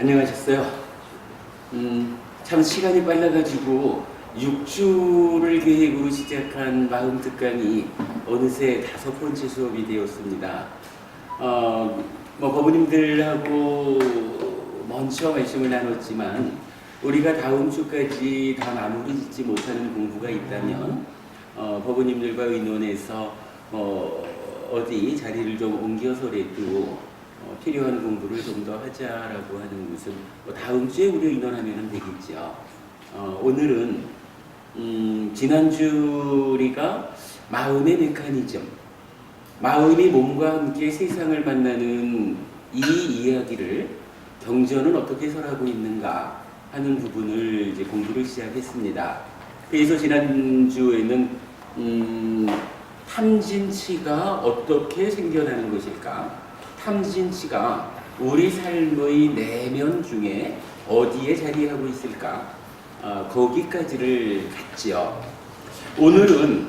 안녕하셨어요? 참 시간이 빨라가지고 6주를 계획으로 시작한 마음 특강이 어느새 5번째 수업이 되었습니다. 법부님들하고 먼저 말씀을 나눴지만 우리가 다음 주까지 다 마무리 짓지 못하는 공부가 있다면 법부님들과 의논해서 어디 자리를 좀 옮겨서라도 필요한 공부를 좀 더 하자라고 하는 것은 다음 주에 우리 의논하면 되겠죠. 오늘은 지난주 우리가 마음의 메커니즘, 마음이 몸과 함께 세상을 만나는 이 이야기를 경전은 어떻게 설하고 있는가 하는 부분을 이제 공부를 시작했습니다. 그래서 지난주에는 탐진치가 어떻게 생겨나는 것일까? 탐진치가 우리 삶의 내면 중에 어디에 자리하고 있을까? 거기까지를 갔지요. 오늘은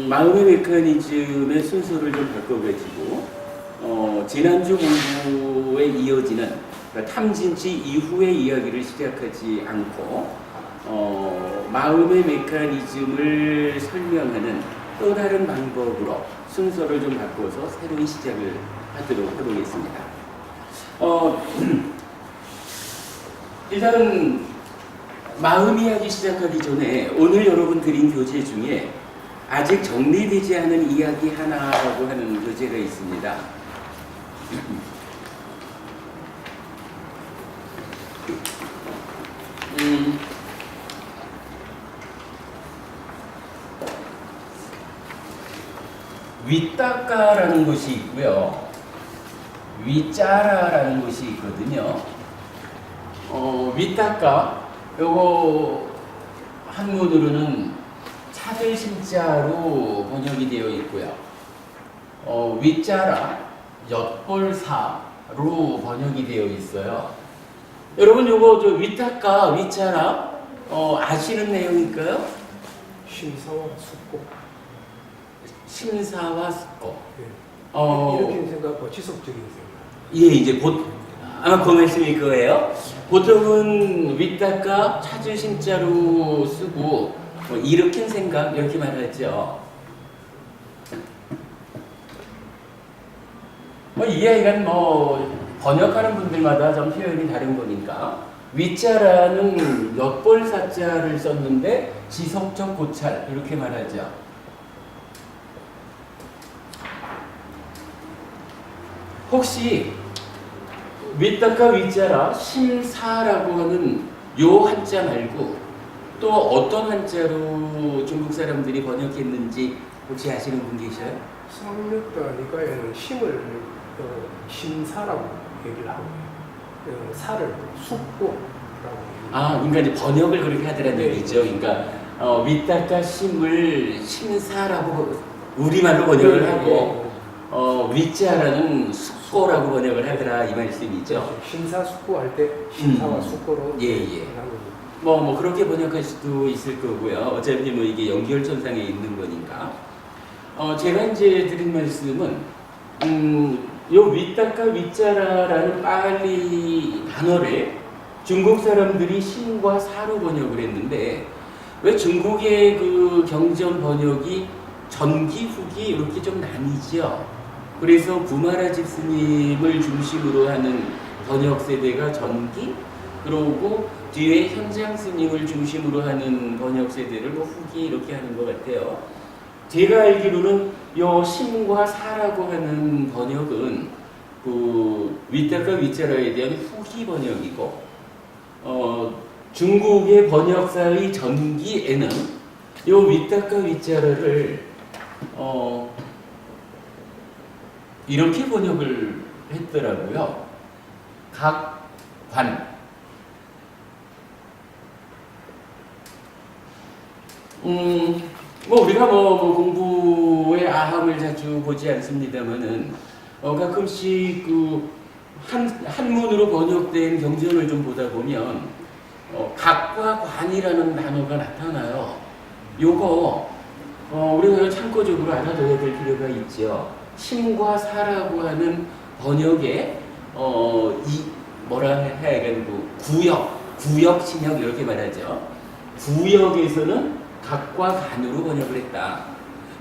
마음의 메커니즘의 순서를 좀 바꿔가지고 지난주 공부에 이어지는 탐진치 이후의 이야기를 시작하지 않고 마음의 메커니즘을 설명하는 또 다른 방법으로 순서를 좀 바꿔서 새로운 시작을 하도록 해보겠습니다. 일단 마음 이야기 시작하기 전에 오늘 여러분 드린 교재 중에 아직 정리되지 않은 이야기 하나라고 하는 교재가 있습니다. 윗닦아라는 것이 있고요. 윗짜라라는 것이 있거든요. 윗닦아 요거 한문으로는 차들 심자로 번역이 되어 있고요. 윗짜라 엿볼사로 번역이 되어 있어요. 여러분 요거 저 윗닦아 윗짜라 아시는 내용일까요? 심사와 숙고. 심사와 숙고. 네. 이렇게 생각하고 지속적인 생각. 예, 이제 아마 그 말씀이 그거예요. 보통은 윗닦아 찾을 심자로 쓰고 일으킨 생각 이렇게 말하죠. 이 아이가 번역하는 분들마다 좀 표현이 다른 거니까 윗자라는 엿볼사자를 썼는데 지속적 고찰 이렇게 말하죠. 혹시 윗닦아 윗자라 심사라고 하는 요 한자 말고 또 어떤 한자로 중국 사람들이 번역했는지 혹시 아시는 분 계셔요? 상력다 니까에는 심을 심사라고 얘기를 하고 사를 숙고라고 그러니까 이제 번역을 그렇게 하더라는 네. 얘기죠. 그러니까 윗닦아 심을 심사라고 우리말로 번역을 하고 윗자라는 숙고라고 번역을 하더라 이 말씀이죠. 심사숙고할 때 심사와 숙고로 예. 그렇게 번역할 수도 있을 거고요. 어차피 이게 연결선상에 있는 거니까. 제가 이제 드린 말씀은 요 윗닦아 윗자라라는 빨리 단어를 중국 사람들이 심과 사로 번역을 했는데 왜 중국의 그 경전 번역이 전기 후기 이렇게 좀 나뉘죠. 그래서 부마라 집스님을 중심으로 하는 번역 세대가 전기, 그러고 뒤에 현장 스님을 중심으로 하는 번역 세대를 후기 이렇게 하는 것 같아요. 제가 알기로는 요 심과 사라고 하는 번역은 그 윗닦아 윗자라에 대한 후기 번역이고, 중국의 번역사의 전기에는 요 윗닦아 윗자라를 이렇게 번역을 했더라고요. 각관. 우리가 공부의 아함을 자주 보지 않습니다만은 가끔씩 그 한문으로 번역된 경전을 좀 보다 보면 각과 관이라는 단어가 나타나요. 요거 우리가 참고적으로 알아둬야 될 필요가 있죠. 심과 사라고 하는 번역에 뭐라 해야겠고 구역, 신역 이렇게 말하죠. 구역에서는 각과 간으로 번역을 했다.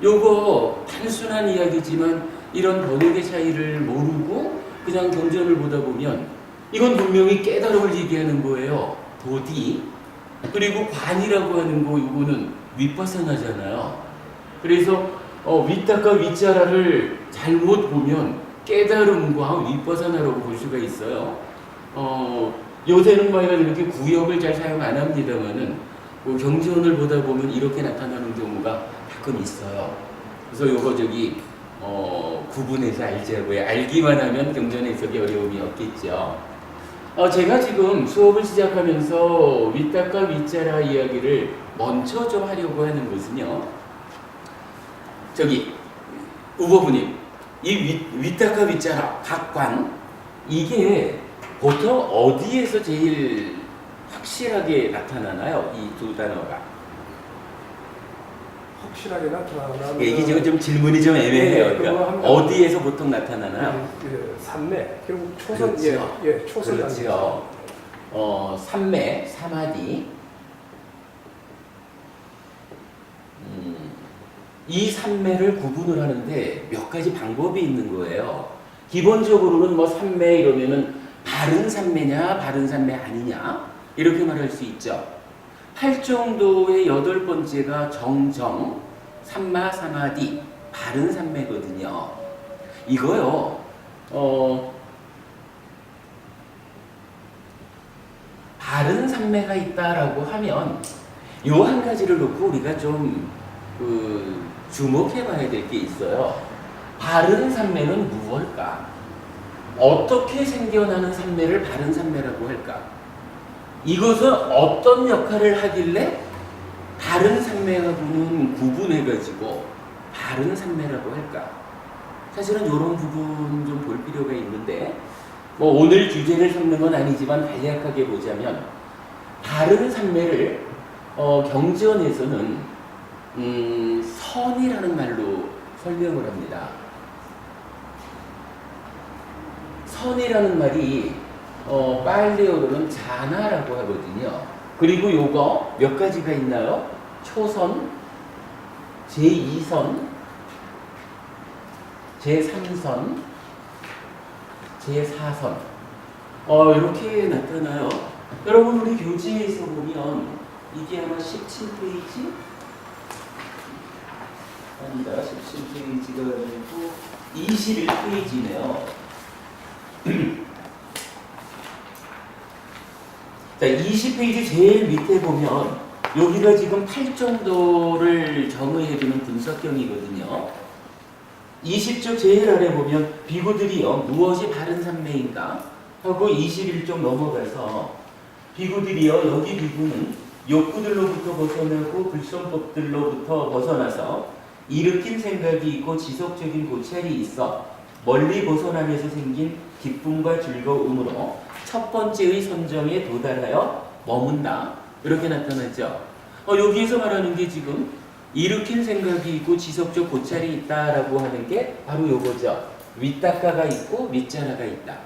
요거 단순한 이야기지만 이런 번역의 차이를 모르고 그냥 경전을 보다 보면 이건 분명히 깨달음을 얘기하는 거예요. 도디. 그리고 관이라고 하는 거 이거는 윗바사나잖아요. 그래서 윗다가 윗자라를 잘못 보면 깨달음과 윗바사나라고 볼 수가 있어요. 요새는 뭐 이렇게 구역을 잘 사용 안 합니다만은 경전을 보다 보면 이렇게 나타나는 경우가 가끔 있어요. 그래서 요거 구분해서 알자고요. 알기만 하면 경전 해석에 어려움이 없겠죠. 제가 지금 수업을 시작하면서 윗다가 윗자라 이야기를 먼저 좀 하려고 하는 것은요. 우보부님, 이 윗다가 윗자라, 각관, 이게 보통 어디에서 제일 확실하게 나타나나요? 이 두 단어가. 확실하게 나타나면 이게 지금 좀 질문이 좀 애매해요. 네, 그러니까 어디에서 보통 나타나나요? 산매, 결국 초선, 그렇죠. 초선 그렇죠. 산매, 사마디. 이 산매를 구분을 하는데 몇 가지 방법이 있는 거예요. 기본적으로는 뭐 산매 이러면은 바른 산매냐, 바른 산매 아니냐 이렇게 말할 수 있죠. 팔정도의 8번째가 정정, 삼마, 사마디, 바른 산매거든요. 이거요. 바른 산매가 있다라고 하면 요 한 가지를 놓고 우리가 좀 주목해 봐야 될 게 있어요. 바른 산매는 무엇일까? 어떻게 생겨나는 산매를 바른 산매라고 할까? 이것은 어떤 역할을 하길래 다른 산매하고는 구분해가지고 바른 산매라고 할까? 사실은 이런 부분 좀 볼 필요가 있는데 뭐 오늘 주제를 삼는 건 아니지만 간략하게 보자면 바른 산매를 경전에서는 선이라는 말로 설명을 합니다. 선이라는 말이 빨리어로는 자나라고 하거든요. 그리고 요거 몇 가지가 있나요? 초선, 제2선, 제3선, 제4선. 이렇게 나타나요. 여러분 우리 교재에서 보면 이게 아마 17페이지? 아니다. 17페이지가 아니고 21페이지네요. 자, 20페이지 제일 밑에 보면 여기가 지금 8정도를 정의해주는 분석형이거든요. 20쪽 제일 아래 보면 비구들이요 무엇이 바른 산매인가 하고 21쪽 넘어가서 비구들이요 여기 비구는 욕구들로부터 벗어나고 불성법들로부터 벗어나서 일으킨 생각이 있고 지속적인 고찰이 있어 멀리 벗어나면서 생긴 기쁨과 즐거움으로 첫 번째의 선정에 도달하여 머문다. 이렇게 나타나죠. 여기에서 말하는 게 지금 일으킨 생각이 있고 지속적 고찰이 있다라고 하는 게 바로 요거죠. 윗다가가 있고 윗자라가 있다.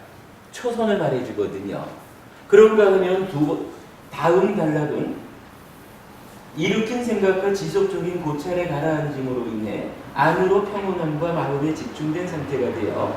초선을 말해주거든요. 그런가 하면 다음 단락은 일으킨 생각과 지속적인 고찰에 가라앉음으로 인해 안으로 평온함과 마음에 집중된 상태가 되어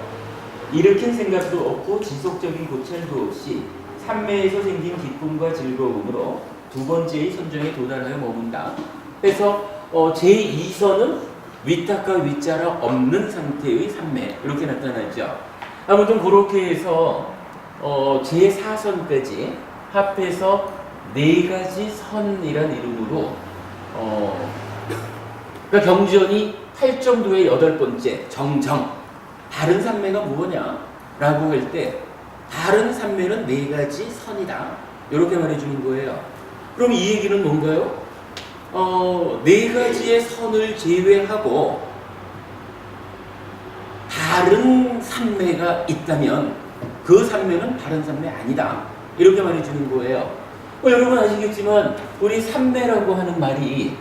일으킨 생각도 없고 지속적인 고찰도 없이 산매에서 생긴 기쁨과 즐거움으로 두 번째의 선정에 도달하여 머문다. 그래서 제2선은 윗다가 윗자라 없는 상태의 산매 이렇게 나타나죠. 아무튼 그렇게 해서 제4선까지 합해서 4가지 선이란 이름으로 그러니까 경전이 8정도의 8번째 정정 다른 산매가 뭐냐 라고 할 때 다른 산매는 4가지 선이다 이렇게 말해주는 거예요. 그럼 이 얘기는 뭔가요? 4가지의 선을 제외하고 다른 산매가 있다면 그 산매는 다른 산매 아니다 이렇게 말해주는 거예요. 여러분 아시겠지만 우리 산매라고 하는 말이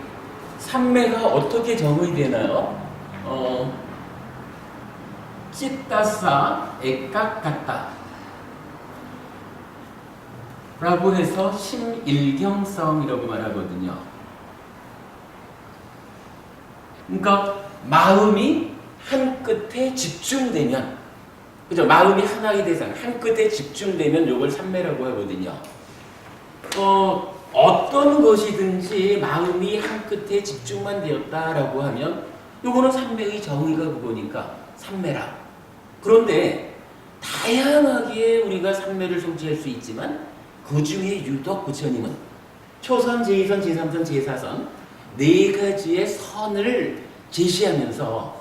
산매가 어떻게 정의되나요? 찢다사 애깍 같다. 라고 해서 심일경성이라고 말하거든요. 그러니까 마음이 한 끝에 집중되면, 그죠? 마음이 하나의 대상, 한 끝에 집중되면 요걸 삼매라고 하거든요. 어떤 것이든지 마음이 한 끝에 집중만 되었다라고 하면 요거는 삼매의 정의가 그거니까 삼매라. 그런데 다양하게 우리가 삼매를 성취할 수 있지만 그 중에 유독 부처님은 초선, 제2선, 제3선, 제4선 네 가지의 선을 제시하면서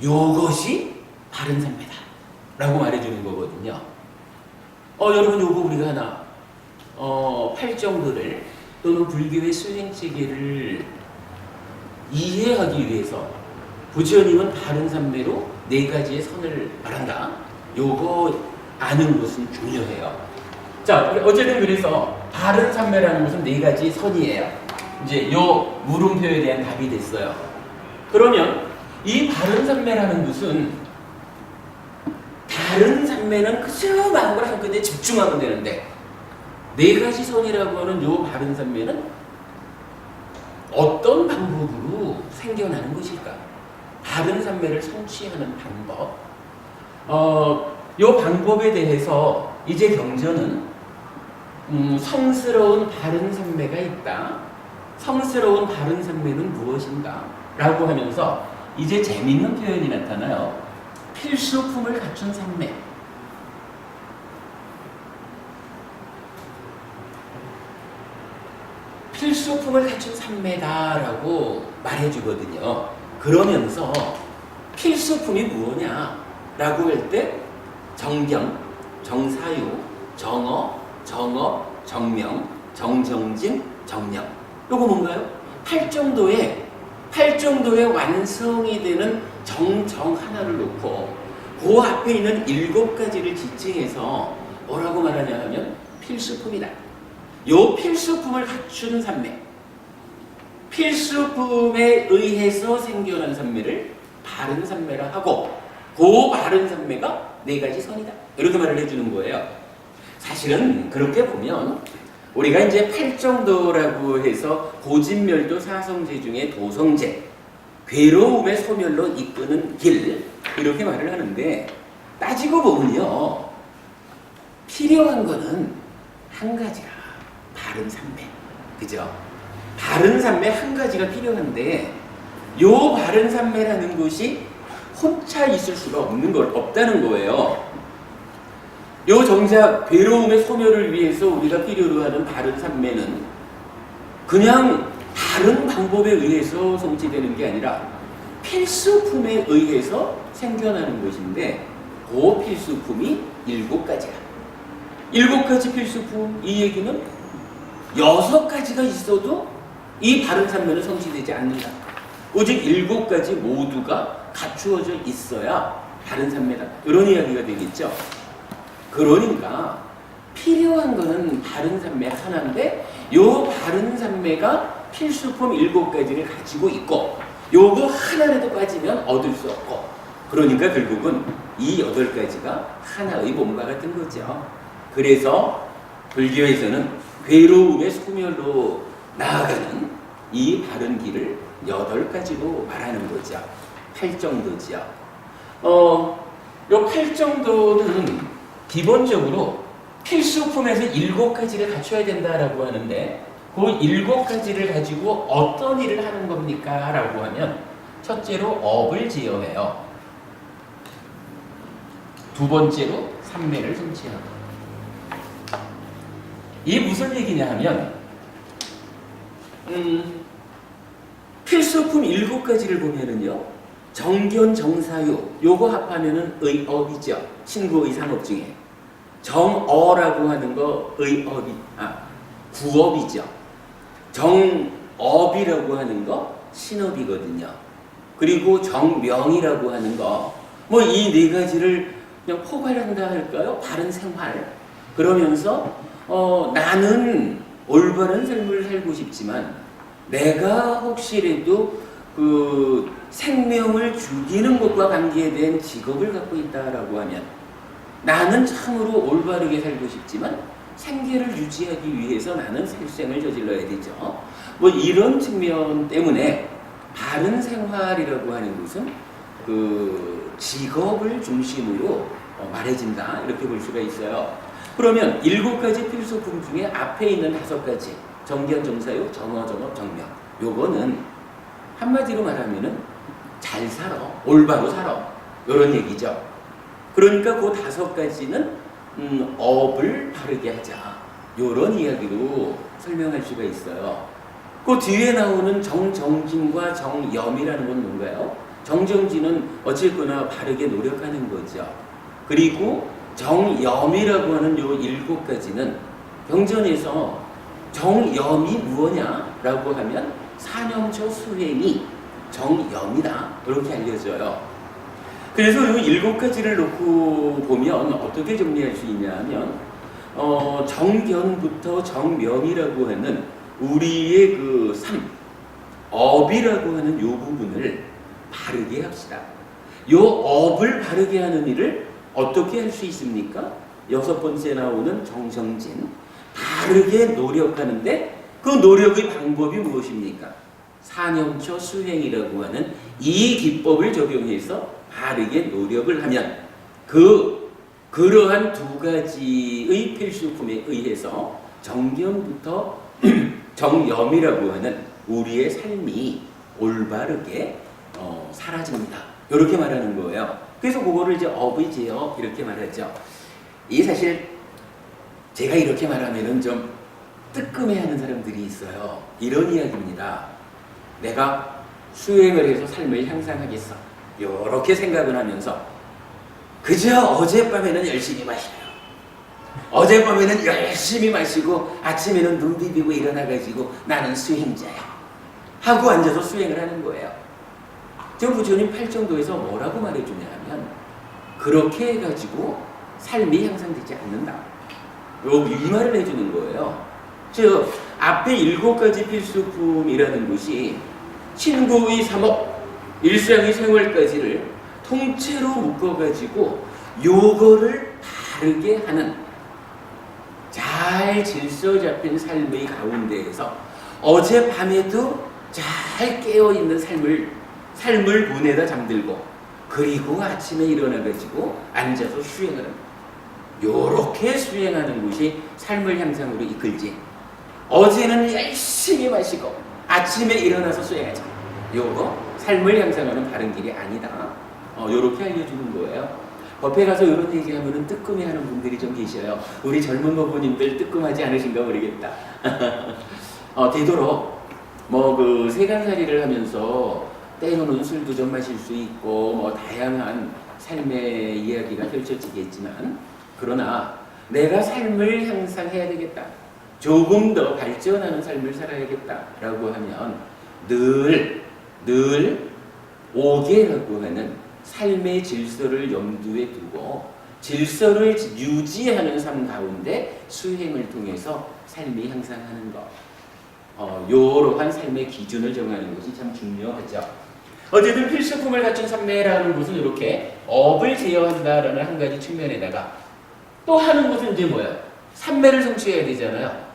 요것이 바른 삼매다 라고 말해주는 거거든요. 여러분 요거 우리가 하나 팔정도를 또는 불교의 수행체계를 이해하기 위해서 부처님은 바른 삼매로 네 가지의 선을 말한다. 요거 아는 것은 중요해요. 자, 어쨌든 그래서 바른 삼매라는 것은 네 가지 선이에요. 이제 요 물음표에 대한 답이 됐어요. 그러면 이 바른 삼매라는 것은 다른 삼매는 그저 마음을 한꺼번에 집중하면 되는데 네 가지 선이라고 하는 요 바른 삼매는 어떤 방법으로 생겨나는 것일까? 바른 삼매를 성취하는 방법. 요 방법에 대해서 이제 경전은 성스러운 바른 삼매가 있다. 성스러운 바른 삼매는 무엇인가? 라고 하면서 이제 재밌는 표현이 나타나요. 필수품을 갖춘 삼매. 필수품을 갖춘 삼매다라고 말해주거든요. 그러면서 필수품이 무엇냐? 라고 할 때 정경, 정사유, 정어, 정업, 정명, 정정진, 정령. 요거 뭔가요? 팔정도에 완성이 되는 정정 하나를 놓고 그 앞에 있는 7가지를 지칭해서 뭐라고 말하냐 하면 필수품이다. 요 필수품을 갖춘 삼매, 필수품에 의해서 생겨난 삼매를 바른 삼매라 하고 그 바른 삼매가 네 가지 선이다. 이렇게 말을 해주는 거예요. 사실은 그렇게 보면 우리가 이제 팔정도라고 해서 고진멸도 사성제 중에 도성제, 괴로움의 소멸로 이끄는 길 이렇게 말을 하는데 따지고 보면요. 필요한 거는 한 가지라. 바른 삼매. 그죠? 바른 삼매 한 가지가 필요한데 요 바른 삼매라는 것이 혼자 있을 수가 없다는 거예요. 요 정작 괴로움의 소멸을 위해서 우리가 필요로 하는 바른 삼매는 그냥 다른 방법에 의해서 성취되는 게 아니라 필수품에 의해서 생겨나는 것인데 그 필수품이 7가지야. 7가지 필수품, 이 얘기는 6가지가 있어도 이 바른 삼매는 성취되지 않는다. 오직 7가지 모두가 갖추어져 있어야 바른 삼매다. 이런 이야기가 되겠죠. 그러니까 필요한 거는 바른 삼매 하나인데 요 바른 삼매가 필수품 7가지를 가지고 있고 요거 하나라도 빠지면 얻을 수 없고 그러니까 결국은 이 8가지가 하나의 몸과 같은 거죠. 그래서 불교에서는 괴로움의 소멸로 나아가는 이 바른 길을 8가지로 말하는 거죠. 팔정도지요. 요 팔정도는 기본적으로 필수품에서 7가지를 갖춰야 된다라고 하는데 그 7가지를 가지고 어떤 일을 하는 겁니까? 라고 하면 첫째로 업을 지어해요. 두 번째로 삼매를 성취하고. 이게 무슨 얘기냐 하면 필수품 7가지를 보면은요. 정견, 정사유 요거 합하면은 의업이죠. 신구의 상업 중에. 정어라고 하는 거 의업이 구업이죠. 정업이라고 하는 거 신업이거든요. 그리고 정명이라고 하는 거 뭐 이 4가지를 그냥 포괄한다 할까요? 바른 생활. 그러면서 나는 올바른 삶을 살고 싶지만 내가 혹시라도 그 생명을 죽이는 것과 관계된 직업을 갖고 있다라고 하면 나는 참으로 올바르게 살고 싶지만 생계를 유지하기 위해서 나는 살생을 저질러야 되죠. 뭐 이런 측면 때문에 바른 생활이라고 하는 것은 그 직업을 중심으로 말해진다 이렇게 볼 수가 있어요. 그러면 7가지 필수품 중에 앞에 있는 5가지 정견, 정사유, 정어, 정업, 정명 요거는 한마디로 말하면은 잘 살아, 올바로 살아 이런 얘기죠. 그러니까 그 5가지는 업을 바르게 하자 이런 이야기로 설명할 수가 있어요. 그 뒤에 나오는 정정진과 정염이라는 건 뭔가요? 정정진은 어쨌거나 바르게 노력하는 거죠. 그리고 정염이라고 하는 요 7가지는 경전에서 정염이 무엇냐라고 하면 사념처 수행이 정염이다 이렇게 알려져요. 그래서 이 7가지를 놓고 보면 어떻게 정리할 수 있냐면 정견부터 정명이라고 하는 우리의 그 삶, 업이라고 하는 요 부분을 바르게 합시다. 요 업을 바르게 하는 일을 어떻게 할 수 있습니까? 6번째 나오는 정정진, 바르게 노력하는데 그 노력의 방법이 무엇입니까? 사념처 수행이라고 하는 이 기법을 적용해서 바르게 노력을 하면 그러한 2가지의 필수품에 의해서 정견부터 정염이라고 하는 우리의 삶이 올바르게 사라집니다. 이렇게 말하는 거예요. 그래서 그거를 이제 업의 제업 이렇게 말하죠. 이 사실 제가 이렇게 말하면은 좀 뜨끔해하는 사람들이 있어요. 이런 이야기입니다. 내가 수행을 해서 삶을 향상하겠어. 이렇게 생각을 하면서 그저 어젯밤에는 열심히 마셔요. 어젯밤에는 열심히 마시고 아침에는 눈 비비고 일어나가지고 나는 수행자야 하고 앉아서 수행을 하는 거예요. 저 부처님 팔정도에서 뭐라고 말해주냐 하면 그렇게 해가지고 삶이 향상되지 않는다. 이 말을 해주는 거예요. 즉 앞에 7가지 필수품이라는 것이 친구의 삼업, 일상의 생활까지를 통째로 묶어가지고 요거를 바르게 하는 잘 질서 잡힌 삶의 가운데에서 어젯밤에도 잘 깨어있는 삶을 보내다 잠들고 그리고 아침에 일어나가지고 앉아서 수행하는 요렇게 수행하는 것이 삶을 향상으로 이끌지 어제는 열심히 마시고 아침에 일어나서 수행하자 요거 삶을 향상하는 바른 길이 아니다. 요렇게 알려주는 거예요. 법회 가서 이런 얘기하면 뜨끔해하는 분들이 좀 계셔요. 우리 젊은 노부님들 뜨끔하지 않으신가 모르겠다. 되도록 뭐 그 세간살이를 하면서 때로는 술도 좀 마실 수 있고 뭐 다양한 삶의 이야기가 펼쳐지겠지만 그러나 내가 삶을 향상해야 되겠다. 조금 더 발전하는 삶을 살아야겠다라고 하면 늘 5개라고 하는 삶의 질서를 염두에 두고 질서를 유지하는 삶 가운데 수행을 통해서 삶이 향상하는 것. 요러한 삶의 기준을 정하는 것이 참 중요하죠. 어쨌든 필수품을 갖춘 삼매라는 것은 이렇게 업을 제어한다라는 한 가지 측면에다가 또 하는 것은 이제 뭐야? 삼매를 성취해야 되잖아요.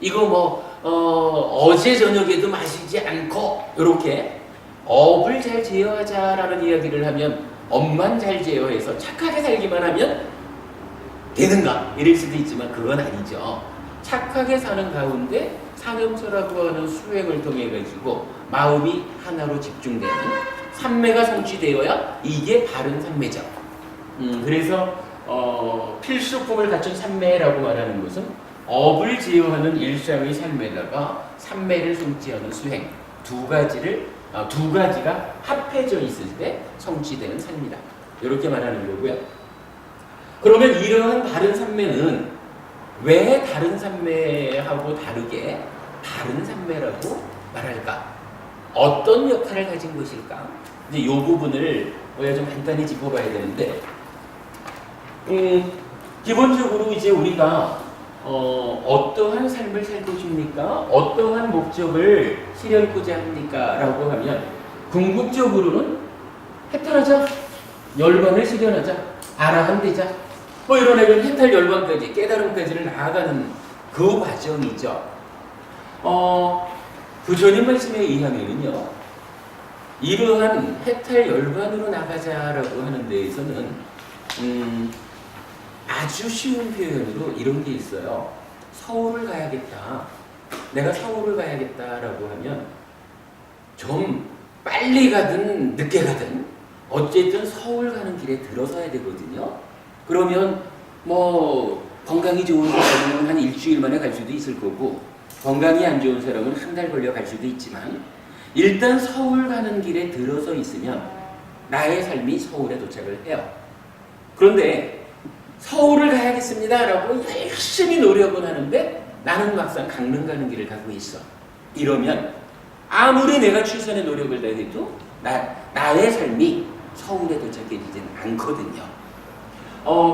이거 뭐 어제 저녁에도 마시지 않고 이렇게 업을 잘 제어하자라는 이야기를 하면 업만 잘 제어해서 착하게 살기만 하면 되는가? 이럴 수도 있지만 그건 아니죠. 착하게 사는 가운데 사념서라고 하는 수행을 통해 가지고 마음이 하나로 집중되는 삼매가 성취되어야 이게 바른 삼매죠. 그래서 필수품을 갖춘 삼매라고 말하는 것은 업을 제어하는 일상의 삶에다가 삼매를 성취하는 수행 두 가지가 합해져 있을 때 성취되는 삶이다. 이렇게 말하는 거고요. 그러면 이러한 바른 삼매는 왜 다른 삼매하고 다르게 다른 삼매라고 말할까? 어떤 역할을 가진 것일까? 이제 이 부분을 우리가 좀 간단히 짚어봐야 되는데, 기본적으로 이제 우리가 어떠한 삶을 살고 싶니까? 어떠한 목적을 실현하고자 합니까? 라고 하면 궁극적으로는 해탈하자, 열반을 실현하자, 아라한 되자 뭐 이런 해탈 열반까지 깨달음까지를 나아가는 그 과정이죠. 부처님 말씀에 의하면은요, 이러한 해탈 열반으로 나가자라고 하는 데에서는 아주 쉬운 표현으로 이런 게 있어요. 서울을 가야겠다. 내가 서울을 가야겠다라고 하면 좀 빨리 가든 늦게 가든 어쨌든 서울 가는 길에 들어서야 되거든요. 그러면 뭐 건강이 좋은 사람은 한 일주일 만에 갈 수도 있을 거고, 건강이 안 좋은 사람은 한 달 걸려 갈 수도 있지만, 일단 서울 가는 길에 들어서 있으면 나의 삶이 서울에 도착을 해요. 그런데 서울을 가야겠습니다라고 열심히 노력은 하는데 나는 막상 강릉 가는 길을 가고 있어. 이러면 아무리 내가 최선의 노력을 다해도 나의 삶이 서울에 도착해지진 않거든요.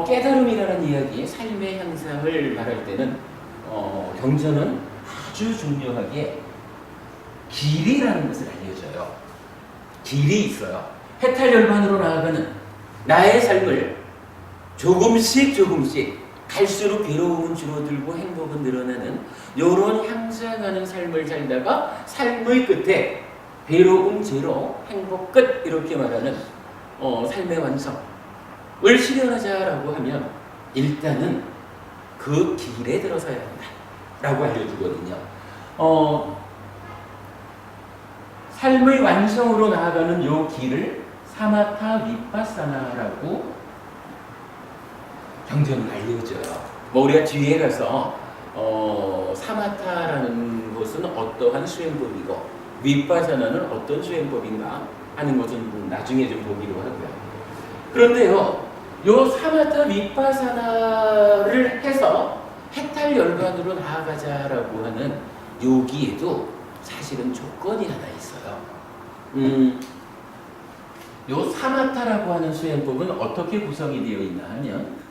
깨달음이라는 이야기의 삶의 향상을 말할 때는 경전은 아주 중요하게 길이라는 것을 알려줘요. 길이 있어요. 해탈열반으로 나아가는 나의 삶을 조금씩 갈수록 괴로움은 줄어들고 행복은 늘어나는 이런 향상하는 삶을 살다가 삶의 끝에 괴로움 제로, 행복 끝 이렇게 말하는 삶의 완성을 실현하자라고 하면 일단은 그 길에 들어서야 한다라고 알려주거든요. 삶의 완성으로 나아가는 요 길을 사마타 위파사나라고 경전을 알려줘요. 뭐 우리가 뒤에 가서 사마타라는 것은 어떠한 수행법이고 위파사나는 어떤 수행법인가 하는 것은 나중에 좀 보기로 하고요. 그런데요, 요 사마타 위파사나를 해서 해탈 열반으로 나아가자라고 하는 여기에도 사실은 조건이 하나 있어요. 요 사마타라고 하는 수행법은 어떻게 구성이 되어 있나 하면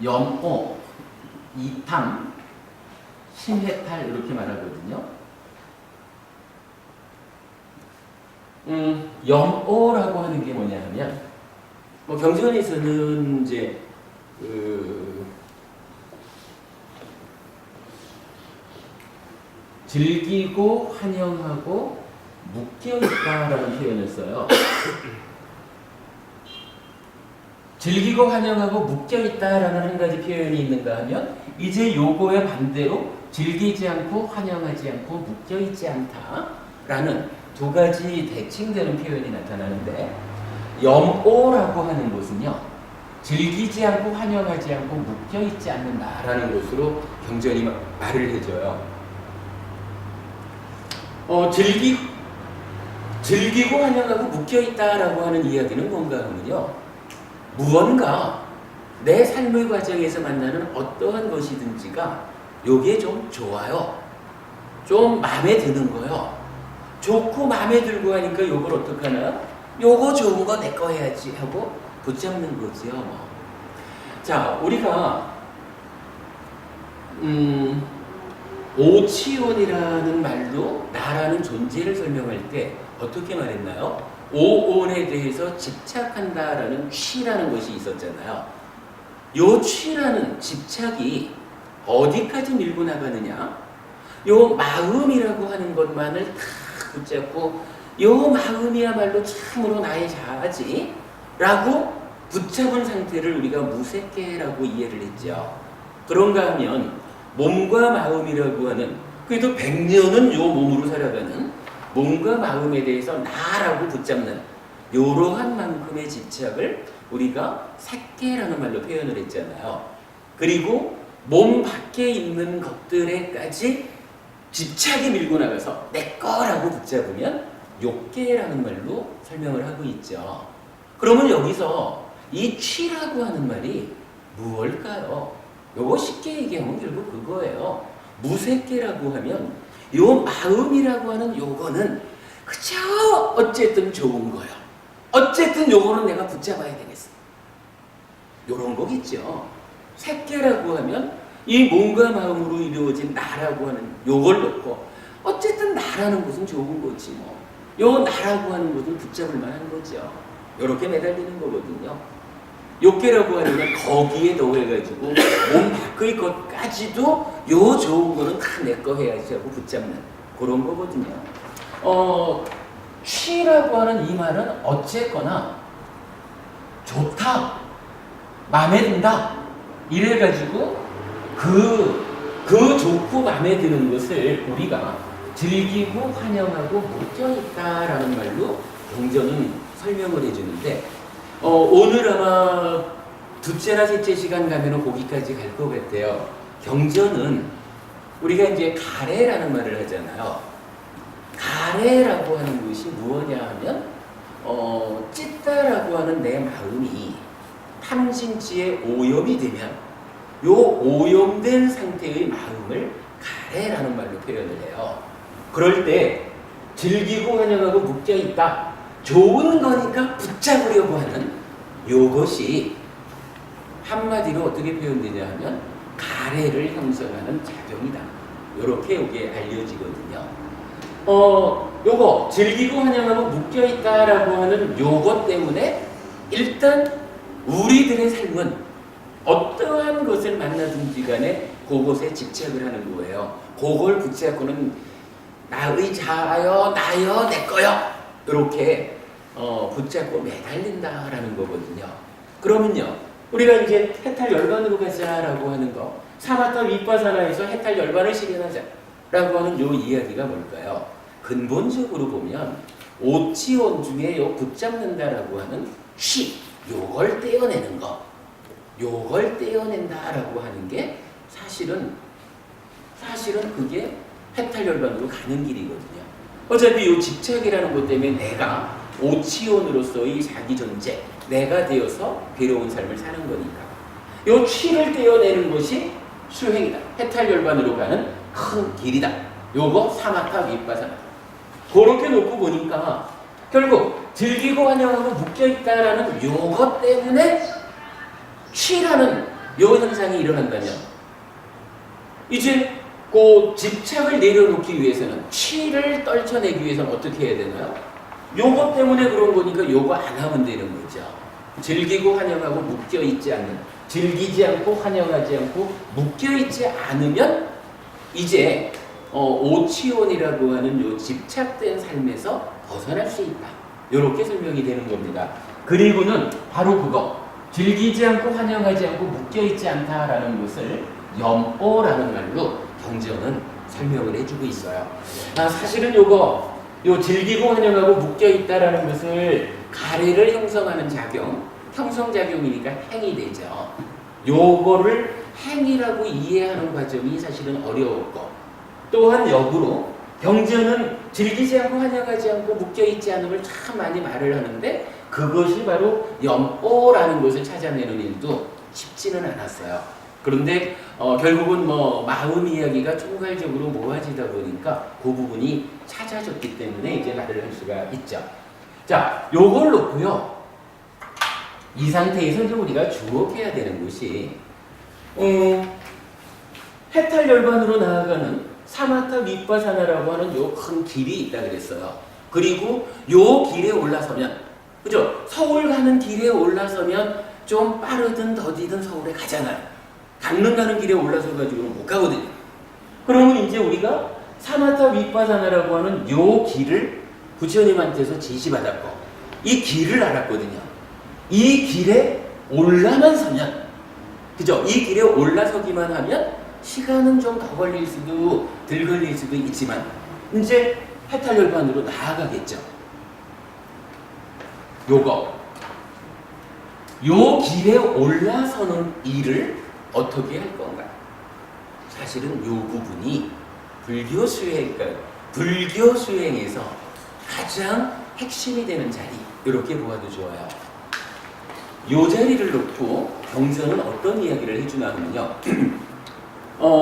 염오, 이탐, 신해탈 이렇게 말하거든요. 염오라고 하는 게 뭐냐 하면 뭐 경전에서는 이제 즐기고 환영하고 묶여있다라는 표현을 써요. 즐기고 환영하고 묶여있다라는 한 가지 표현이 있는가 하면 이제 요거의 반대로 즐기지 않고 환영하지 않고 묶여있지 않다라는 두 가지 대칭되는 표현이 나타나는데, 염오라고 하는 것은요, 즐기지 않고 환영하지 않고 묶여있지 않는다라는 것으로 경전이 말을 해줘요. 즐기고 환영하고 묶여있다라고 하는 이야기는 뭔가 하면요, 무언가 내 삶의 과정에서 만나는 어떠한 것이든지가 요게 좀 좋아요. 좀 마음에 드는 거요. 좋고 마음에 들고 하니까 요걸 어떡하나? 요거 좋은 거 내 거 해야지 하고 붙잡는 거지요. 자, 우리가 오치온이라는 말로 나라는 존재를 설명할 때 어떻게 말했나요? 오온에 대해서 집착한다라는 취라는 것이 있었잖아요. 요 취라는 집착이 어디까지 밀고 나가느냐? 요 마음이라고 하는 것만을 다 붙잡고 요 마음이야말로 참으로 나의 자아지라고 붙잡은 상태를 우리가 무색계라고 이해를 했죠. 그런가 하면 몸과 마음이라고 하는, 그래도 100년은 요 몸으로 살아가는 몸과 마음에 대해서 나라고 붙잡는 이러한 만큼의 집착을 우리가 색계라는 말로 표현을 했잖아요. 그리고 몸 밖에 있는 것들에까지 집착이 밀고 나가서 내 거라고 붙잡으면 욕계라는 말로 설명을 하고 있죠. 그러면 여기서 이 취라고 하는 말이 무엇일까요? 요거 쉽게 얘기하면 결국 그거예요. 무색계라고 하면 요 마음이라고 하는 요거는 그저 어쨌든 좋은 거예요. 어쨌든 요거는 내가 붙잡아야 되겠어. 요런 거겠죠. 색계라고 하면 이 몸과 마음으로 이루어진 나라고 하는 요걸 놓고 어쨌든 나라는 것은 좋은 거지 뭐. 요 나라고 하는 것은 붙잡을 만한 거죠. 요렇게 매달리는 거거든요. 욕계라고 하면 거기에 더해가지고 몸 밖의 것까지도 요 좋은 거는 다 내 거 해야지 하고 붙잡는 그런 거거든요. 취라고 하는 이 말은 어쨌거나 좋다, 마음에 든다 이래가지고 그 좋고 마음에 드는 것을 우리가 즐기고 환영하고 묶여있다라는 말로 경전은 설명을 해주는데 오늘 아마 둘째나 셋째 시간 가면은 거기까지 갈 것 같아요. 경전은 우리가 이제 가래라는 말을 하잖아요. 가래라고 하는 것이 무엇냐 하면 찢다라고 하는 내 마음이 탐진치에 오염이 되면 요 오염된 상태의 마음을 가래라는 말로 표현을 해요. 그럴 때 즐기고 환영하고 묶여있다. 좋은 거니까 붙잡으려고 하는 요것이 한마디로 어떻게 표현되냐 하면 가래를 형성하는 작용이다. 요렇게 요게 알려지거든요. 요거 즐기고 환영하고 묶여있다라고 하는 요것 때문에 일단 우리들의 삶은 어떠한 것을 만나든지 간에 그것에 집착을 하는 거예요. 그걸 붙잡고는 나의 자아여, 나여, 내 거여 이렇게 붙잡고 매달린다라는 거거든요. 그러면요, 우리가 이제 해탈 열반으로 가자라고 하는 거, 사마타 윗바사나에서 해탈 열반을 실현하자라고 하는 요 이야기가 뭘까요? 근본적으로 보면 오치원 중에 요 붙잡는다라고 하는 취, 요걸 떼어내는 거, 요걸 떼어낸다라고 하는 게 사실은 그게 해탈 열반으로 가는 길이거든요. 어차피 요 집착이라는 것 때문에 내가 오치원으로서의 자기 존재, 내가 되어서 괴로운 삶을 사는 거니까. 요 취를 떼어내는 것이 수행이다. 해탈 열반으로 가는 큰 길이다. 요거 사마타 윗바사나. 그렇게 놓고 보니까 결국 즐기고 환영하고 묶여있다라는 요것 때문에 취라는 요 현상이 일어난다면 이제 그 집착을 내려놓기 위해서는 취를 떨쳐내기 위해서는 어떻게 해야 되나요? 요것 때문에 그런 거니까 요거 안 하면 되는 거죠. 즐기고 환영하고 묶여있지 않는, 즐기지 않고 환영하지 않고 묶여있지 않으면 이제 오치원이라고 하는 요 집착된 삶에서 벗어날 수 있다. 요렇게 설명이 되는 겁니다. 그리고는 바로 그거, 즐기지 않고 환영하지 않고 묶여있지 않다라는 것을 염보라는 말로 경전은 설명을 해주고 있어요. 사실은 요 즐기고 환영하고 묶여있다라는 것을 가래를 형성하는 작용, 형성작용이니까 행이 되죠. 요거를 행이라고 이해하는 과정이 사실은 어려웠고, 또한 역으로 경전은 즐기지 않고 환영하지 않고 묶여있지 않음을 참 많이 말을 하는데 그것이 바로 염보라는 것을 찾아내는 일도 쉽지는 않았어요. 그런데 결국은 마음 이야기가 총괄적으로 모아지다 보니까 그 부분이 찾아졌기 때문에 이제 말을 할 수가 있죠. 자, 요걸 놓고요. 이 상태에서 이제 우리가 주목해야 되는 것이 해탈 열반으로 나아가는 사마타 윗바사나라고 하는 요 큰 길이 있다 그랬어요. 그리고 요 길에 올라서면, 그죠? 서울 가는 길에 올라서면 좀 빠르든 더디든 서울에 가잖아요. 강릉 가는 길에 올라서 가지고는 못 가거든요. 그러면 이제 우리가 사마타 윗바사나라고 하는 요 길을 부처님한테서 지시받았고 이 길을 알았거든요. 이 길에 올라만 서면, 그죠? 이 길에 올라서기만 하면 시간은 좀 더 걸릴 수도 덜 걸릴 수도 있지만 이제 해탈 열반으로 나아가겠죠. 요 길에 올라서는 일을 어떻게 할 건가? 사실은 요 부분이 불교 수행에서 가장 핵심이 되는 자리, 이렇게 보아도 좋아요. 요 자리를 놓고 경전은 어떤 이야기를 해주나 하면요.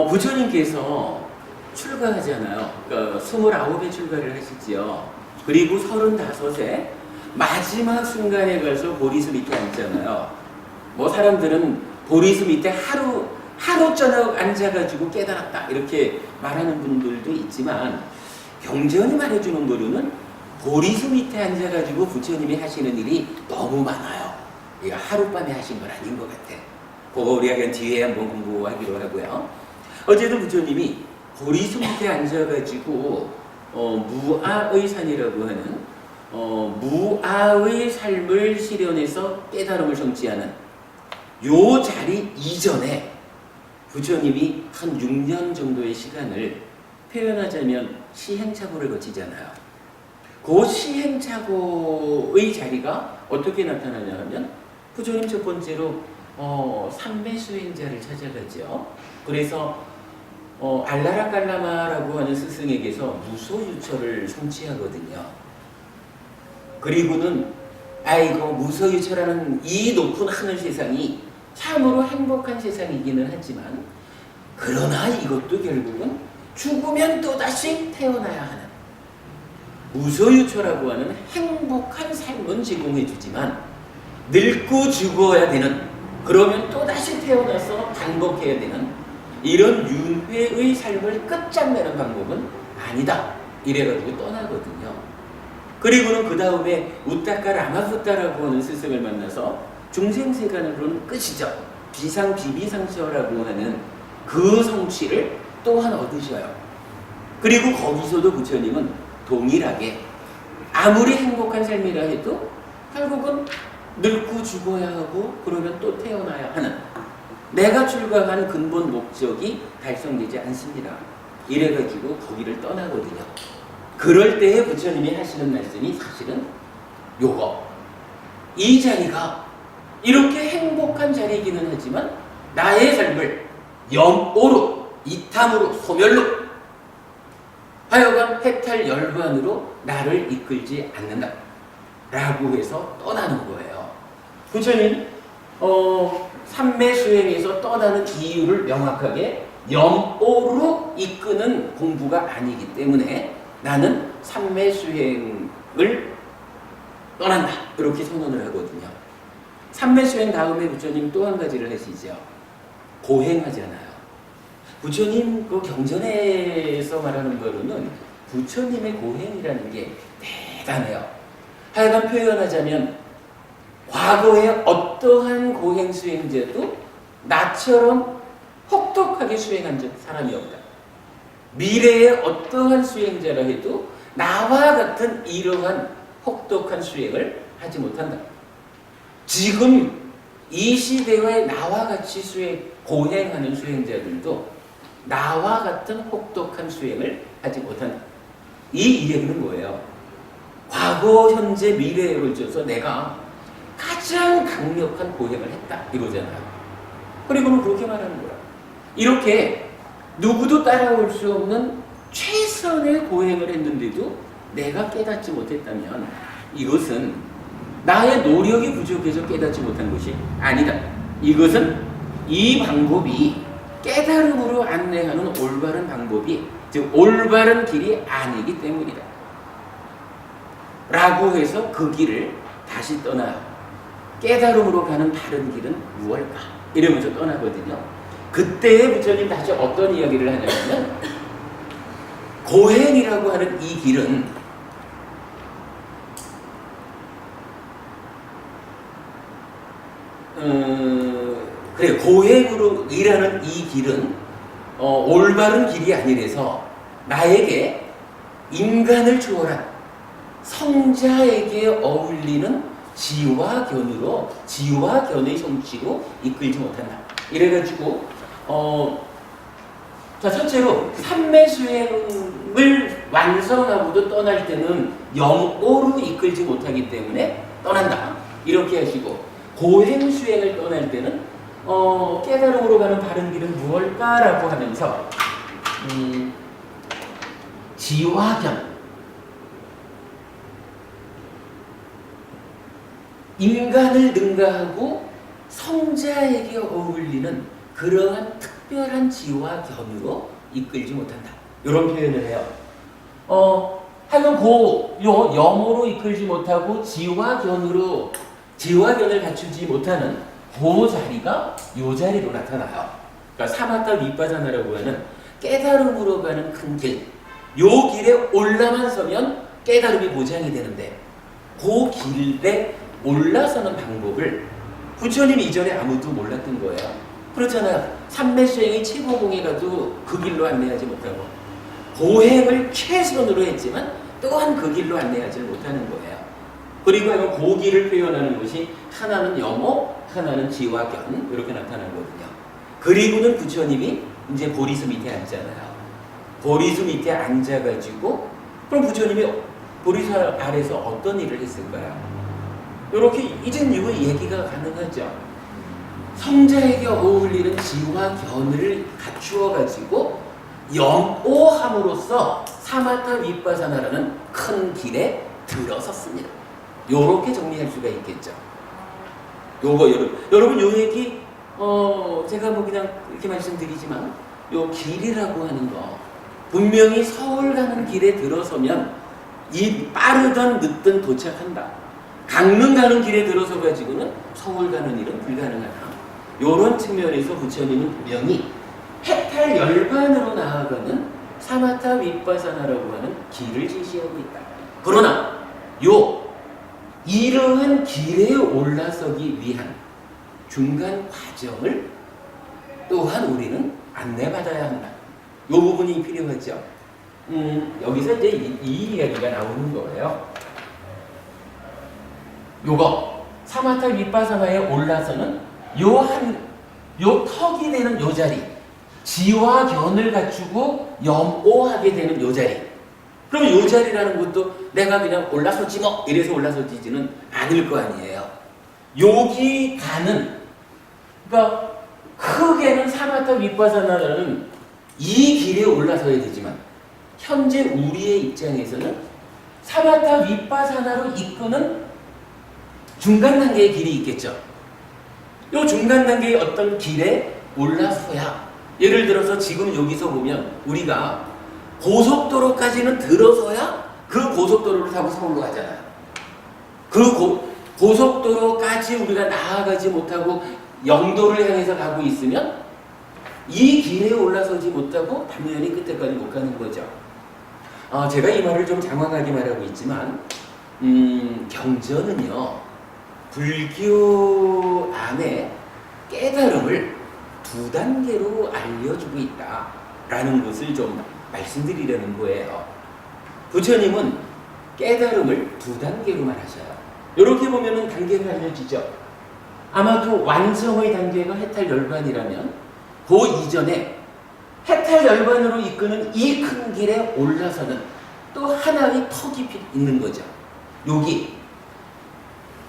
부처님께서 출가하잖아요. 그러니까 29에 출가를 하시지요. 그리고 35에 마지막 순간에 가서 보리수 밑에 앉잖아요. 사람들은 보리수 밑에 하루 저녁 앉아가지고 깨달았다 이렇게 말하는 분들도 있지만 경전이 말해주는 거로는 보리수 밑에 앉아가지고 부처님이 하시는 일이 너무 많아요. 이거 하룻밤에 하신 건 아닌 것 같아. 그거 우리가 뒤에 한번 공부하기로 하고요. 어제도 부처님이 고리수 밑에 앉아가지고 무아의 산이라고 하는 무아의 삶을 실현해서 깨달음을 성취하는 요 자리 이전에 부처님이 한 6년 정도의 시간을 표현하자면 시행착오를 거치잖아요. 그 시행착오의 자리가 어떻게 나타나냐 하면 부처님 첫 번째로 삼매 수행자를 찾아가죠. 그래서 알라라 깔라마라고 하는 스승에게서 무소유처를 성취하거든요. 그리고는 아이고 무소유처라는 이 높은 하늘 세상이 참으로 행복한 세상이기는 하지만 그러나 이것도 결국은 죽으면 또다시 태어나야 하는 무소유처라고 하는 행복한 삶은 제공해주지만 늙고 죽어야 되는, 그러면 또다시 태어나서 반복해야 되는 이런 윤회의 삶을 끝장내는 방법은 아니다. 이래가지고 떠나거든요. 그리고는 그 다음에 우타카 라마푸타라고 하는 스승을 만나서 중생세간으로는 끝이죠. 비상비비상처라고 하는 그 성취를 또한 얻으셔요. 그리고 거기서도 부처님은 동일하게 아무리 행복한 삶이라 해도 결국은 늙고 죽어야 하고 그러면 또 태어나야 하는 내가 출가한 근본 목적이 달성되지 않습니다. 이래가지고 거기를 떠나거든요. 그럴 때에 부처님이 하시는 말씀이 사실은 요거. 이 자리가 이렇게 행복한 자리이기는 하지만 나의 삶을 염오로, 이탐으로, 소멸로 하여간 해탈 열반으로 나를 이끌지 않는다 라고 해서 떠나는 거예요. 부처님 삼매 수행에서 떠나는 이유를 명확하게 염오로 이끄는 공부가 아니기 때문에 나는 삼매 수행을 떠난다 이렇게 선언을 하거든요. 삼매 수행 다음에 부처님 또 한 가지를 하시죠. 고행하잖아요. 부처님 그 경전에서 말하는 거로는 부처님의 고행이라는 게 대단해요. 하여간 표현하자면 과거에 어떠한 고행 수행자도 나처럼 혹독하게 수행한 사람이 없다. 미래의 어떠한 수행자라 해도 나와 같은 이러한 혹독한 수행을 하지 못한다. 지금 이 시대의 나와 같이 고행하는 수행자들도 나와 같은 혹독한 수행을 하지 못한다. 이 얘기는 뭐예요? 과거, 현재, 미래에 걸쳐서 내가 가장 강력한 고행을 했다 이거잖아요. 그리고는 그렇게 말하는 거야. 이렇게 누구도 따라올 수 없는 최선의 고행을 했는데도 내가 깨닫지 못했다면 이것은 나의 노력이 부족해서 깨닫지 못한 것이 아니다. 이것은 이 방법이 깨달음으로 안내하는 올바른 방법이, 즉 올바른 길이 아니기 때문이다 라고 해서 그 길을 다시 떠나 깨달음으로 가는 다른 길은 무엇일까 이러면서 떠나거든요. 그때의 부처님 다시 어떤 이야기를 하냐면 고행이라고 하는 이 길은 그래 고행으로 일하는 이 길은 올바른 길이 아니라서 나에게 인간을 초월한 성자에게 어울리는 지화견으로 지화견의 성취로 이끌지 못한다. 이래가지고 자 첫째로 삼매 수행을 완성하고도 떠날 때는 영오로 이끌지 못하기 때문에 떠난다. 이렇게 하시고 고행 수행을 떠날 때는 깨달음으로 가는 바른 길은 무엇일까라고 하면서 지화견 인간을 능가하고 성자에게 어울리는 그러한 특별한 지화견으로 이끌지 못한다. 이런 표현을 해요. 하여간 요 영어로 이끌지 못하고 지화견을 갖추지 못하는 그 자리가 요 자리로 나타나요. 그러니까 사마타 비파사나라고 하는 깨달음으로 가는 큰 길. 요 길에 올라만 서면 깨달음이 보장이 되는데 그 길에 올라서는 방법을 부처님 이전에 아무도 몰랐던 거예요. 그렇잖아요. 삼매수행의 최고봉에 가도 그 길로 안내하지 못하고 고행을 최선으로 했지만 또한 그 길로 안내하지 못하는 거예요. 그리고 그 길을 표현하는 것이 하나는 염호, 하나는 지화견 이렇게 나타나거든요. 그리고는 부처님이 이제 보리수 밑에 앉잖아요. 보리수 밑에 앉아가지고 그럼 부처님이 보리수 아래서 어떤 일을 했을까요? 이렇게 이전 이후 얘기가 가능하죠. 성자에게 어울리는 지화견을 갖추어가지고 염오함으로써 사마타 윗바사나라는 큰 길에 들어섰습니다. 요렇게 정리할 수가 있겠죠. 요거 여러분 요 얘기 제가 뭐 그냥 이렇게 말씀드리지만 요 길이라고 하는 거 분명히 서울 가는 길에 들어서면 이 빠르든 늦든 도착한다. 강릉 가는 길에 들어서 가지고는 서울 가는 일은 불가능하다. 요런 측면에서 부처님은 분명히 해탈 열반으로 나아가는 사마타 윗바사나라고 하는 길을 제시하고 있다. 그러나 이러한 길에 올라서기 위한 중간 과정을 또한 우리는 안내받아야 한다. 요 부분이 필요하죠. 여기서 이제 이 이야기가 나오는 거예요. 요거 사마타 윗바사나에 올라서는 요 턱이 되는 요 자리, 지화견을 갖추고 염오하게 되는 요 자리. 그럼 요 자리라는 것도 내가 그냥 올라서지 뭐 이래서 올라서지지는 않을 거 아니에요. 여기 가는 그러니까 크게는 사마타 윗바사나라는 이 길에 올라서야 되지만 현재 우리의 입장에서는 사마타 윗바사나로 이끄는 중간 단계의 길이 있겠죠. 이 중간 단계의 어떤 길에 올라서야 예를 들어서 지금 여기서 보면 우리가 고속도로까지는 들어서야 그 고속도로를 타고 서울로 가잖아요. 그 고속도로까지 우리가 나아가지 못하고 영도를 향해서 가고 있으면 이 길에 올라서지 못하고 당연히 끝에까지 못 가는 거죠. 제가 이 말을 좀 장황하게 말하고 있지만 경전은요 불교 안에 깨달음을 두 단계로 알려주고 있다라는 것을 좀 말씀드리려는 거예요. 부처님은 깨달음을 두 단계로만 하셔요. 이렇게 보면은 단계가 알려지죠. 아마도 완성의 단계가 해탈 열반이라면 그 이전에 해탈 열반으로 이끄는 이 큰 길에 올라서는 또 하나의 턱이 있는 거죠. 여기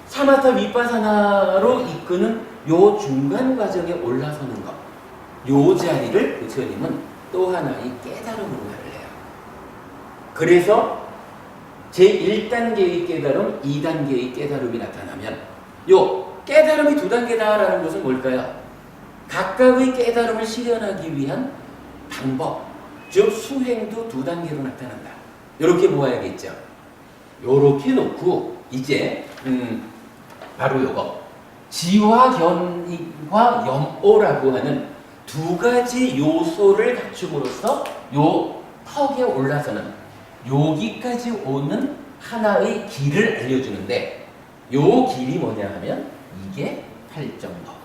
사마타 윗바사나로 이끄는 요 중간 과정에 올라서는 것, 요 자리를 부처님은 또 하나의 깨달음으로 말을 해요. 그래서 제1단계의 깨달음, 2단계의 깨달음이 나타나면 요 깨달음이 두 단계다라는 것은 뭘까요? 각각의 깨달음을 실현하기 위한 방법, 즉 수행도 두 단계로 나타난다. 이렇게 보아야겠죠. 요렇게 놓고 이제 바로 요거 지화견과 염오라고 하는 두 가지 요소를 갖춤으로써 요 턱에 올라서는 여기까지 오는 하나의 길을 알려주는데 요 길이 뭐냐 하면 이게 팔정도라고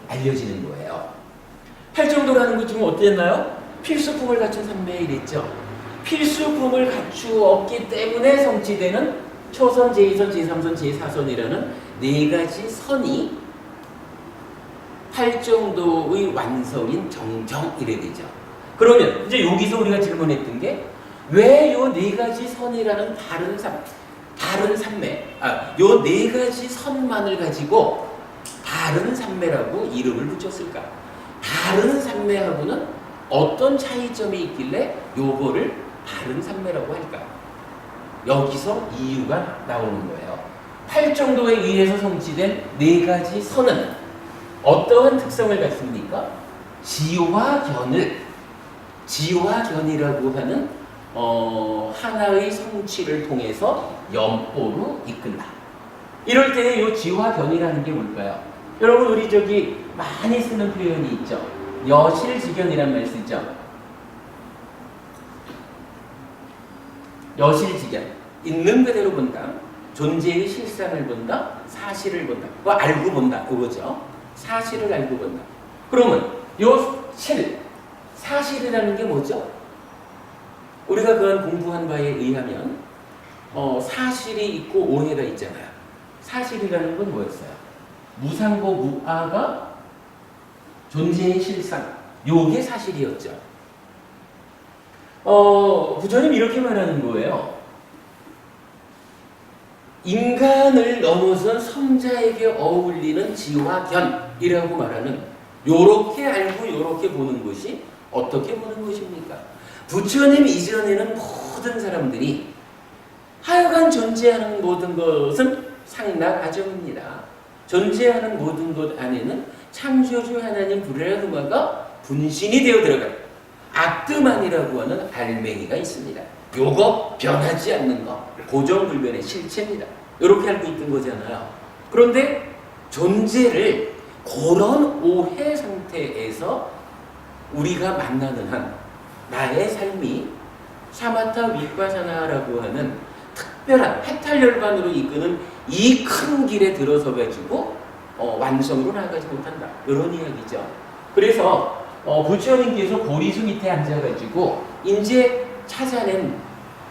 알려지는 거예요. 팔정도라는 것 지금 어땠나요? 필수품을 갖춘 삼매에 이랬죠. 필수품을 갖추었기 때문에 성취되는 초선, 제2선, 제3선, 제4선이라는 네 가지 선이 팔정도의 완성인 정정 이래 되죠. 그러면 이제 여기서 우리가 질문했던 게 왜 요 네 가지 선이라는 다른 삼매, 요 네 가지 선만을 가지고 다른 삼매라고 이름을 붙였을까? 다른 삼매하고는 어떤 차이점이 있길래 요거를 다른 삼매라고 할까? 여기서 이유가 나오는 거예요. 팔정도에 의해서 성취된 네 가지 선은 어떠한 특성을 갖습니까? 지화견이라고 하는 하나의 성취를 통해서 염보로 이끈다. 이럴 때 이 지화견이라는 게 뭘까요? 여러분 우리 저기 많이 쓰는 표현이 있죠. 여실지견이란 말 쓰죠. 여실지견 있는 그대로 본다. 존재의 실상을 본다, 사실을 본다. 그거 알고 본다. 그거죠. 사실을 알고 본다. 그러면 요 사실이라는 게 뭐죠? 우리가 그간 공부한 바에 의하면 사실이 있고 오해가 있잖아요. 사실이라는 건 뭐였어요? 무상고 무아가 존재의 실상. 요게 사실이었죠. 부처님 이렇게 말하는 거예요. 인간을 넘어선 성자에게 어울리는 지화견이라고 말하는 요렇게 알고 요렇게 보는 것이 어떻게 보는 것입니까? 부처님 이전에는 모든 사람들이 하여간 존재하는 모든 것은 상락아정입니다. 존재하는 모든 것 안에는 창조주 하나님 브라흐마가 분신이 되어 들어가요. 아트만이라고 하는 알맹이가 있습니다. 요거 변하지 않는 거, 고정불변의 실체입니다. 이렇게 알고 있던 거잖아요. 그런데 존재를 그런 오해 상태에서 우리가 만나는 한 나의 삶이 사마타 위파사나라고 하는 특별한 해탈열반으로 이끄는 이 큰 길에 들어서 가지고 완성으로 나아가지 못한다. 이런 이야기죠. 그래서 부처님께서 고리수 밑에 앉아가지고 이제 찾아낸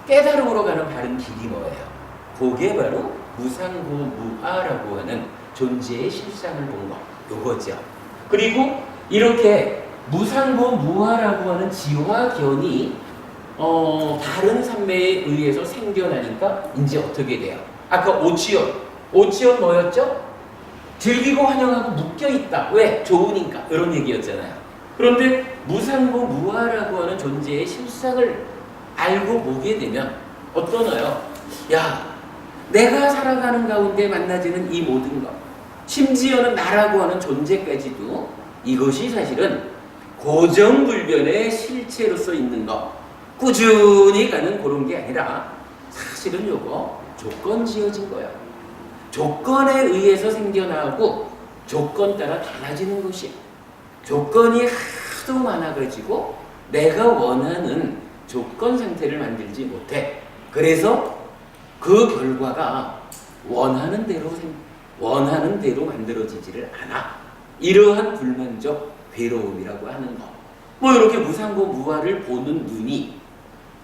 깨달음으로 가는 바른 길이 뭐예요? 그게 바로 무상고 무아라고 하는 존재의 실상을 본 거. 요거죠. 그리고 이렇게 무상고 무아라고 하는 지화견이 다른 산매에 의해서 생겨나니까 이제 어떻게 돼요? 아까 오치온 뭐였죠? 즐기고 환영하고 묶여있다. 왜? 좋으니까. 이런 얘기였잖아요. 그런데 무상고 무아라고 하는 존재의 실상을 알고 보게 되면 어떠나요? 야, 내가 살아가는 가운데 만나지는 이 모든 것, 심지어는 나라고 하는 존재까지도 이것이 사실은 고정불변의 실체로서 있는 것, 꾸준히 가는 그런 게 아니라 사실은 요거 조건 지어진 거야. 조건에 의해서 생겨나고 조건 따라 달라지는 것이, 조건이 하도 많아가지고 내가 원하는 조건 상태를 만들지 못해. 그래서 그 결과가 원하는 대로 만들어지지를 않아. 이러한 불만족 괴로움이라고 하는 거. 뭐 이렇게 무상고 무아를 보는 눈이,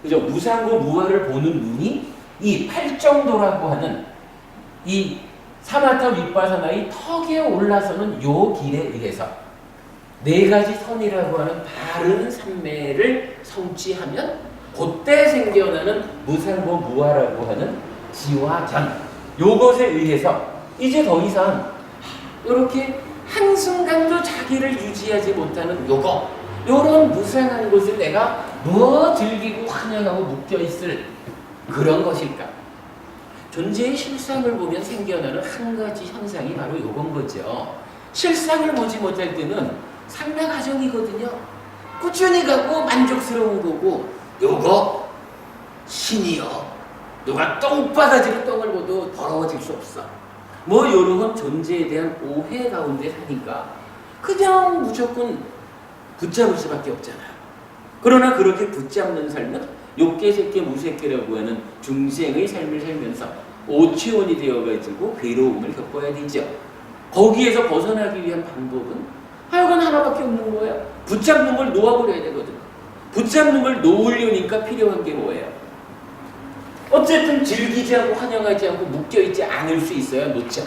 그죠? 무상고 무아를 보는 눈이 이 팔정도라고 하는 이 사마타 위파사나의 턱에 올라서는 요 길에 의해서 네 가지 선이라고 하는 바른 삼매를 성취하면 그때 생겨나는 무상고 무아라고 하는 지화견, 요것에 의해서 이제 더 이상 이렇게 한순간도 자기를 유지하지 못하는 요런 무상한 것을 내가 뭐 즐기고 환영하고 묶여있을 그런 것일까? 존재의 실상을 보면 생겨나는 한 가지 현상이 바로 요건 거죠. 실상을 보지 못할 때는 상락아정이거든요. 꾸준히 가고 만족스러운 거고, 요거 신이여, 누가 똥바가지로 똥을 보도 더러워질 수 없어. 뭐 요런 존재에 대한 오해 가운데 사니까 그냥 무조건 붙잡을 수밖에 없잖아요. 그러나 그렇게 붙잡는 삶은 욕계색계 무색계라고 하는 중생의 삶을 살면서 오치원이 되어가지고 괴로움을 겪어야 되죠. 거기에서 벗어나기 위한 방법은 하여간 하나밖에 없는 거예요. 붙잡는 걸 놓아버려야 되거든. 붙잡는 걸 놓으려니까 필요한 게 뭐예요? 어쨌든 즐기지 않고 환영하지 않고 묶여있지 않을 수 있어야 놓죠.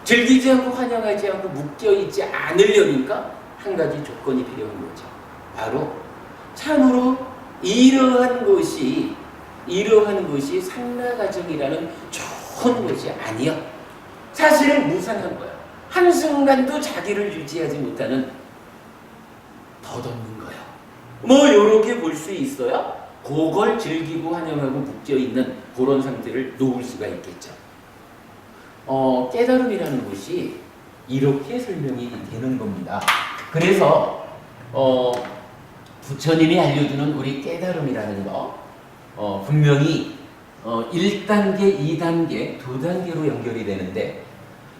즐기지 않고 환영하지 않고 묶여있지 않으려니까 한 가지 조건이 필요한 거죠. 바로 참으로 이러한 것이 상락아정이라는 좋은 것이 아니야. 사실은 무상한 거야. 한순간도 자기를 유지하지 못하는 덧없는 거야. 뭐 요렇게 볼 수 있어야 그걸 즐기고 환영하고 묶여있는 그런 상태를 놓을 수가 있겠죠. 깨달음이라는 것이 이렇게 설명이 되는 겁니다. 그래서 부처님이 알려주는 우리 깨달음이라는 거 분명히 1단계, 2단계, 2단계로 연결이 되는데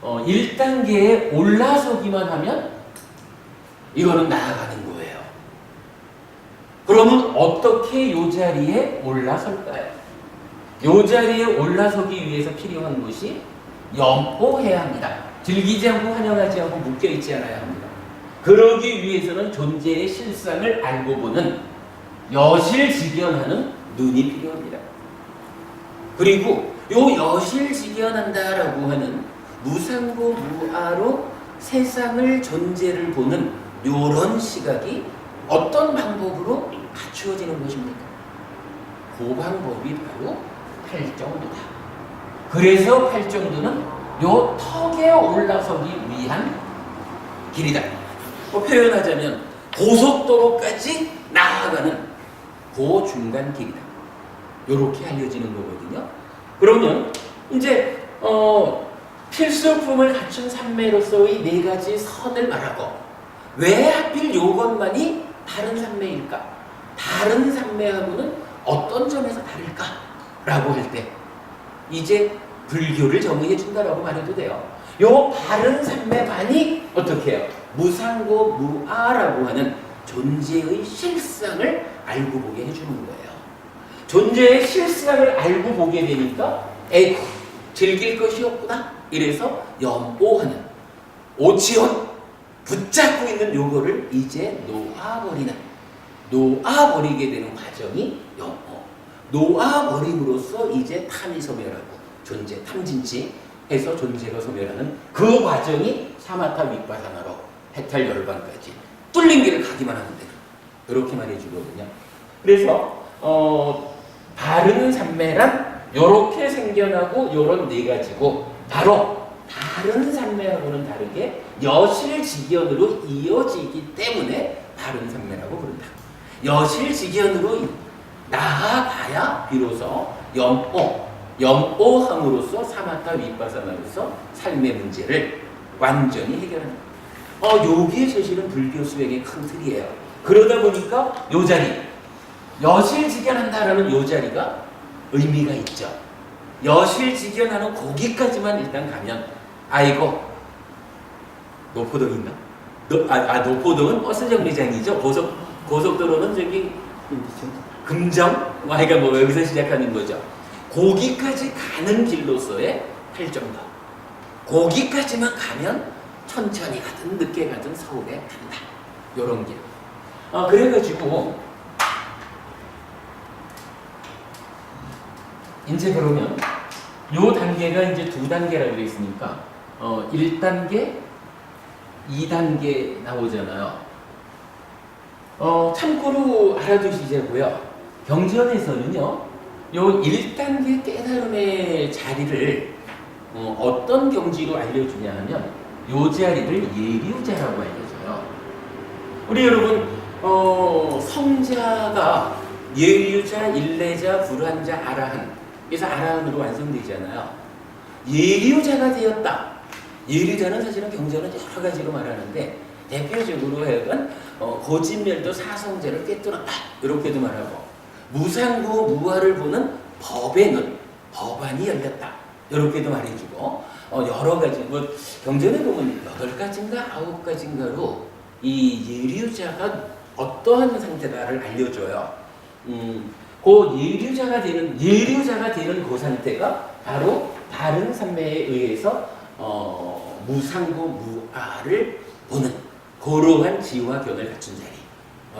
1단계에 올라서기만 하면 이거는 나아가는 거예요. 그러면 어떻게 이 자리에 올라설까요? 요 자리에 올라서기 위해서 필요한 것이 염보해야 합니다. 즐기지 않고 환영하지 않고 묶여있지 않아야 합니다. 그러기 위해서는 존재의 실상을 알고 보는 여실직연하는 눈이 필요합니다. 그리고 요 여실직연한다라고 하는 무상고 무아로 세상을 존재를 보는 요런 시각이 어떤 방법으로 갖추어지는 것입니까? 그 방법이 바로 팔정도다. 그래서 팔정도는 요 턱에 올라서기 위한 길이다. 표현하자면 고속도로까지 나아가는 그 중간 길이다. 요렇게 알려지는 거거든요. 그러면 이제 필수품을 갖춘 산매로서의 네 가지 선을 말하고 왜 하필 요것만이 다른 산매일까? 다른 산매하고는 어떤 점에서 다를까? 라고 할 때 이제 불교를 정의해 준다라고 말해도 돼요. 요 다른 산매만이 어떻게 해요? 무상고 무아라고 하는 존재의 실상을 알고 보게 해주는 거예요. 존재의 실상을 알고 보게 되니까 에이구 즐길 것이 없구나. 이래서 염보하는 오치온 붙잡고 있는 요거를 이제 놓아버리게 되는 과정이 염보. 놓아버림으로써 이제 탐이 소멸하고 존재 탐진치 해서 존재가 소멸하는 그 과정이 사마타 윗바사나로 해탈 열반까지 뚫린 길을 가기만 하면 돼요. 이렇게 말해주거든요. 그래서 바른 산매란 요렇게 생겨나고 요런 네 가지고 바로 다른 산매하고는 다르게 여실직연으로 이어지기 때문에 바른 산매라고 부른다. 여실직연으로 나아가야 비로소 염보함으로써 사마타 윗바사나로서 삶의 문제를 완전히 해결하는 거예요. 요게 사실은 불교 수행의 큰 틀이에요. 그러다 보니까 요 자리, 여실직연한다라는 요 자리가 의미가 있죠. 여실직연하는 거기까지만 일단 가면 아이고 노포동인가? 노포동은 버스 정류장이죠. 고속도로는 저기 금정? 그러니까 뭐 여기서 시작하는 거죠. 거기까지 가는 길로서의 팔정도. 거기까지만 가면 천천히 가든 늦게 가든 서울에 간다. 요런 길. 그래가지고 이제 그러면 요 단계가 이제 두 단계라고 되어 있으니까 1단계, 2단계 나오잖아요. 참고로 알아두시자고요. 경전에서는요, 요 1단계 깨달음의 자리를 어떤 경지로 알려주냐 하면 요 자리를 예류자라고 알려줘요. 우리 여러분 성자가 예류자, 일례자, 불환자, 아라한 그래서 아라한으로 완성되잖아요. 예류자가 되었다. 예류자는 사실은 경전은 여러 가지로 말하는데 대표적으로 하여간 고진멸도 사성제를 꿰뚫었다. 이렇게도 말하고 무상고 무아를 보는 법에는 법안이 열렸다. 이렇게도 말해주고 여러 가지 경전에 보면 8가지인가 9가지인가로 이 예류자가 어떠한 상태다를 알려줘요. 그 예류자가 되는 그 상태가 바로 다른 산매에 의해서 무상고 무아를 보는 그러한 지와 견을 갖춘 자리.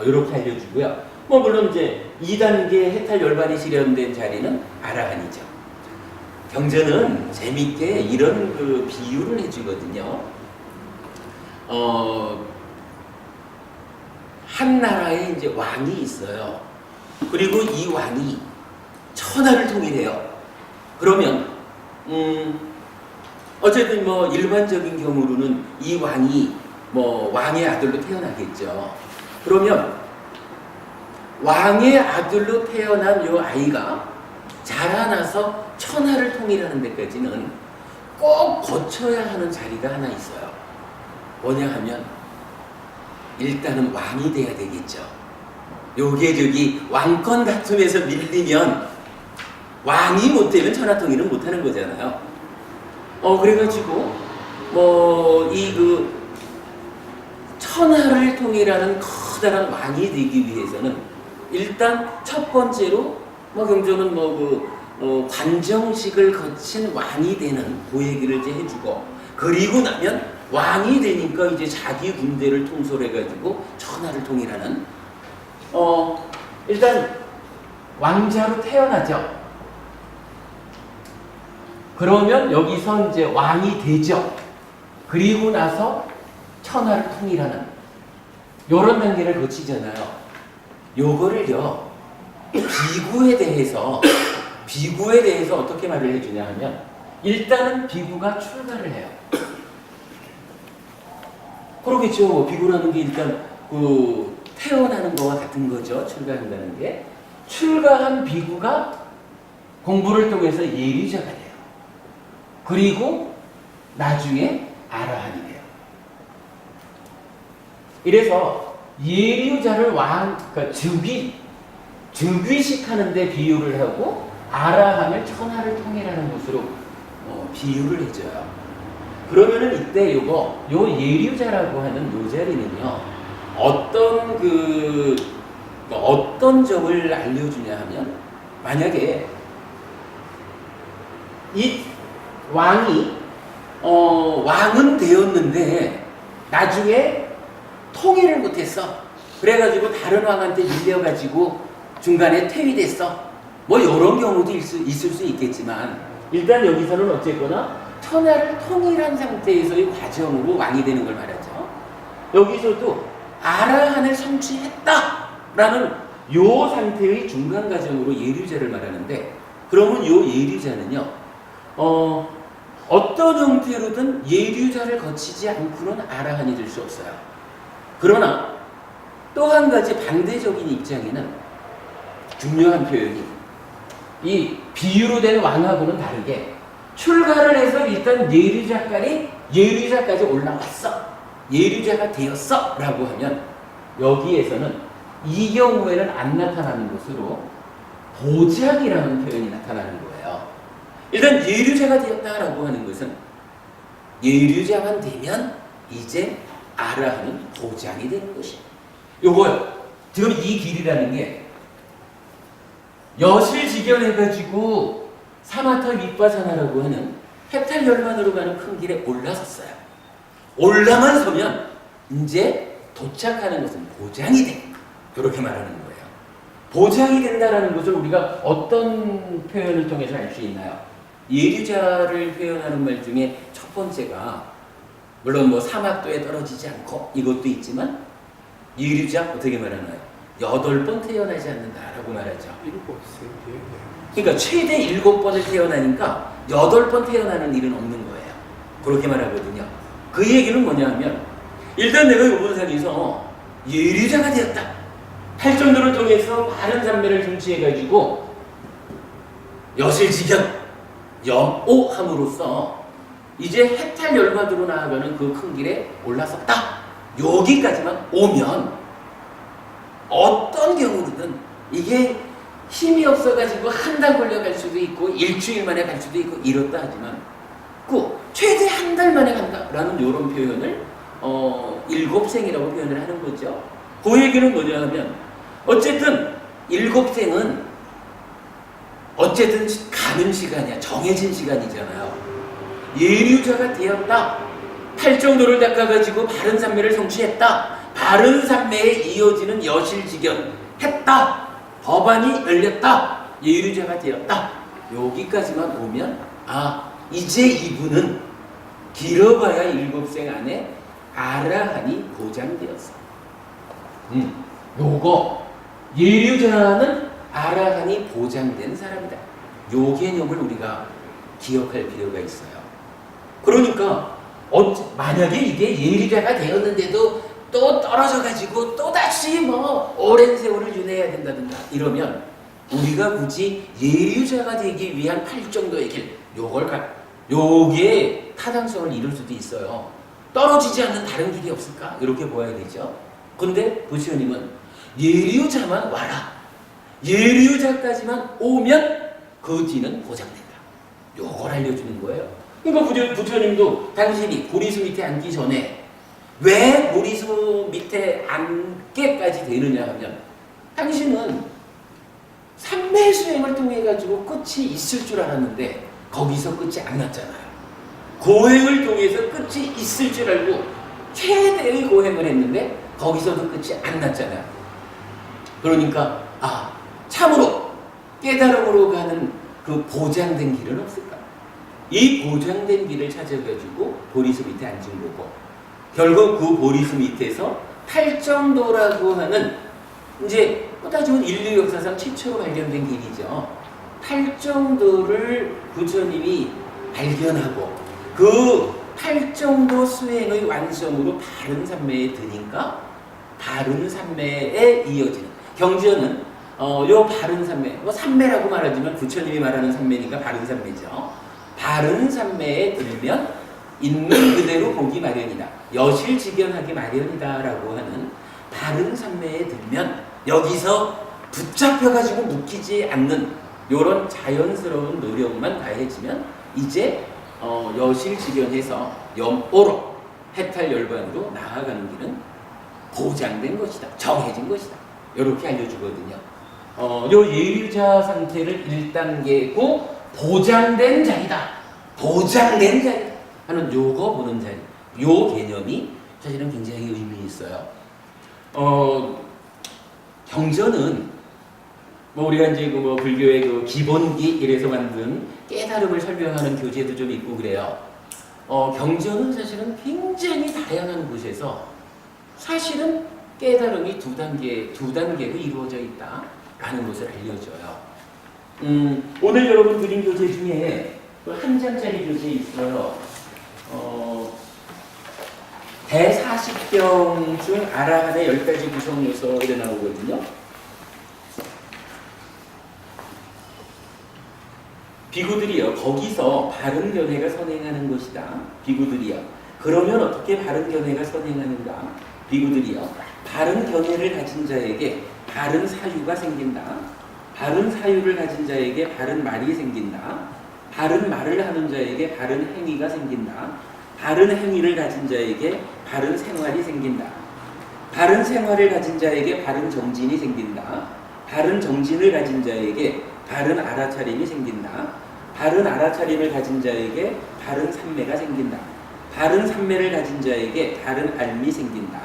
이렇게 알려주고요. 물론 이제 2단계 해탈 열반이 실현된 자리는 아라한이죠. 경전은 재밌게 이런 그 비유를 해주거든요. 한 나라에 이제 왕이 있어요. 그리고 이 왕이 천하를 통일해요. 그러면 어쨌든 일반적인 경우로는 이 왕이 왕의 아들로 태어나겠죠. 그러면 왕의 아들로 태어난 이 아이가 자라나서 천하를 통일하는 데까지는 꼭 거쳐야 하는 자리가 하나 있어요. 뭐냐 하면 일단은 왕이 돼야 되겠죠. 요게 저기 왕권 다툼에서 밀리면 왕이 못 되면 천하 통일은 못 하는 거잖아요. 그래가지고 천하를 통일하는 커다란 왕이 되기 위해서는 일단 첫 번째로 경전은 관정식을 거친 왕이 되는 그 얘기를 이제 해주고, 그리고 나면 왕이 되니까 이제 자기 군대를 통솔해가지고 천하를 통일하는, 일단 왕자로 태어나죠. 그러면 여기서 이제 왕이 되죠. 그리고 나서 천하를 통일하는 요런 단계를 거치잖아요. 요거를요, 비구에 대해서 어떻게 말을 해주냐 하면, 일단은 비구가 출가를 해요. 그러겠죠. 뭐 비구라는 게 일단 태어나는 거와 같은 거죠. 출가한다는 게. 출가한 비구가 공부를 통해서 예리자가 돼요. 그리고 나중에 아라한이 돼요. 이래서 예리자를 그러니까 즉위식하는데 비유를 하고, 아라한을 천하를 통일하는 것으로 비유를 해줘요. 그러면은 이때 요 예리자라고 하는 요 자리는요, 어떤 점을 알려주냐 하면, 만약에 이 왕은 되었는데 나중에 통일을 못했어. 그래가지고 다른 왕한테 밀려가지고 중간에 퇴위됐어. 뭐 이런 경우도 있을 수 있겠지만, 일단 여기서는 어쨌거나 천하를 통일한 상태에서의 과정으로 왕이 되는 걸 말하죠. 여기서도 아라한을 성취했다라는 요 상태의 중간 과정으로 예류자를 말하는데, 그러면 요 예류자는요, 어떤 형태로든 예류자를 거치지 않고는 아라한이 될 수 없어요. 그러나 또 한 가지 반대적인 입장에는 중요한 표현이, 이 비유로 된 왕하고는 다르게 출가를 해서 일단 예류자까지 올라왔어. 예류자가 되었어. 라고 하면, 여기에서는 이 경우에는 안 나타나는 것으로 보장이라는 표현이 나타나는 거예요. 일단 예류자가 되었다라고 하는 것은, 예류자만 되면 이제 아라한은 보장이 되는 것이에요. 요거요. 지금 이 길이라는 게 여실직연해가지고 사마타 윗바사나라고 하는 해탈열반으로 가는 큰 길에 올라섰어요. 올라만 서면 이제 도착하는 것은 보장이 돼. 그렇게 말하는 거예요. 보장이 된다라는 것을 우리가 어떤 표현을 통해서 알 수 있나요? 예류자를 표현하는 말 중에 첫 번째가, 물론 뭐 사막도에 떨어지지 않고 이것도 있지만, 예류자 어떻게 말하나요? 8번 태어나지 않는다라고 말하죠. 7세. 그러니까 최대 7번을 태어나니까 8번 태어나는 일은 없는 거예요. 그렇게 말하거든요. 그 얘기는 뭐냐 하면, 일단 내가 이번 상에서 예류자가 되었다 할 정도를 통해서 많은 산매를 성취해가지고 여실직연 영오함으로써 이제 해탈 열반으로 나아가는 그 큰 길에 올라섰다. 여기까지만 오면 어떤 경우든 이게 힘이 없어가지고 한 달 걸려갈 수도 있고 일주일 만에 갈 수도 있고 이렇다 하지만, 최대 한 달 만에 간다라는 이런 표현을 일곱생이라고 표현을 하는 거죠. 그 얘기는 뭐냐 하면, 어쨌든 일곱생은 어쨌든 가는 시간이야. 정해진 시간이잖아요. 예류자가 되었다 할 정도를 닦아가지고 바른 산매를 성취했다. 바른 산매에 이어지는 여실직연 했다. 법안이 열렸다. 예류자가 되었다. 여기까지만 오면, 이제 이분은 길어봐야 7생 안에 아라한이 보장되었어. 요거 예류자는 아라한이 보장된 사람이다. 요 개념을 우리가 기억할 필요가 있어요. 그러니까 만약에 이게 예류자가 되었는데도 또 떨어져가지고 또다시 뭐 오랜 세월을 유지해야 된다든가 이러면, 우리가 굳이 예류자가 되기 위한 8정도의 길, 요게 타당성을 이룰 수도 있어요. 떨어지지 않는 다른 길이 없을까? 이렇게 보아야 되죠. 근데 부처님은 예류자만 와라. 예류자까지만 오면 그 뒤는 보장된다. 요걸 알려주는 거예요. 그러니까 부처님도 당신이 보리수 밑에 앉기 전에 왜 보리수 밑에 앉게까지 되느냐 하면, 당신은 삼매 수행을 통해 가지고 끝이 있을 줄 알았는데 거기서 끝이 안 났잖아요. 고행을 통해서 끝이 있을 줄 알고 최대의 고행을 했는데 거기서도 끝이 안 났잖아요. 그러니까 참으로 깨달음으로 가는 그 보장된 길은 없을까? 이 보장된 길을 찾아가지고 보리수 밑에 앉은 거고, 결국 그 보리수 밑에서 팔정도라고 하는, 이제 따지면 인류 역사상 최초로 발견된 길이죠. 팔정도를 부처님이 발견하고 그 팔정도 수행의 완성으로 바른 삼매에 드니까 바른 삼매에 이어지는, 경전은 요 바른 삼매, 삼매라고 말하지만 부처님이 말하는 삼매니까 바른 삼매죠. 바른 삼매에 들면 있는 그대로 보기 마련이다, 여실직연하기 마련이다라고 하는 바른 삼매에 들면 여기서 붙잡혀가지고 묶이지 않는 요런 자연스러운 노력만 가해지면 이제 여실직연해서 염오로 해탈열반으로 나아가는 길은 보장된 것이다, 정해진 것이다, 이렇게 알려주거든요. 요 예유자 상태를 1단계고 보장된 자리다, 보장된 자리다 하는 요거 보는 자리, 요 개념이 사실은 굉장히 의미 있어요. 경전은 우리가 이제 그 불교의 그 기본기 이래서 만든 깨달음을 설명하는 교재도 좀 있고 그래요. 경전은 사실은 굉장히 다양한 곳에서 사실은 깨달음이 두 단계로 이루어져 있다라는 것을 알려줘요. 오늘 여러분 드린 교재 중에 한 장짜리 교재 있어요. 대40병 중 아라한의 10가지 구성 요소 이래 나오거든요. 비구들이여, 거기서 바른 견해가 선행하는 것이다. 비구들이여, 그러면 어떻게 바른 견해가 선행하는가? 비구들이여, 바른 견해를 가진 자에게 바른 사유가 생긴다. 바른 사유를 가진 자에게 바른 말이 생긴다. 바른 말을 하는 자에게 바른 행위가 생긴다. 바른 행위를 가진 자에게 바른 생활이 생긴다. 바른 생활을 가진 자에게 바른 정진이 생긴다. 바른 정진을 가진 자에게 바른 알아차림이 생긴다. 바른 알아차림을 가진 자에게 바른 삼매가 생긴다. 바른 삼매를 가진 자에게 바른 알미 생긴다.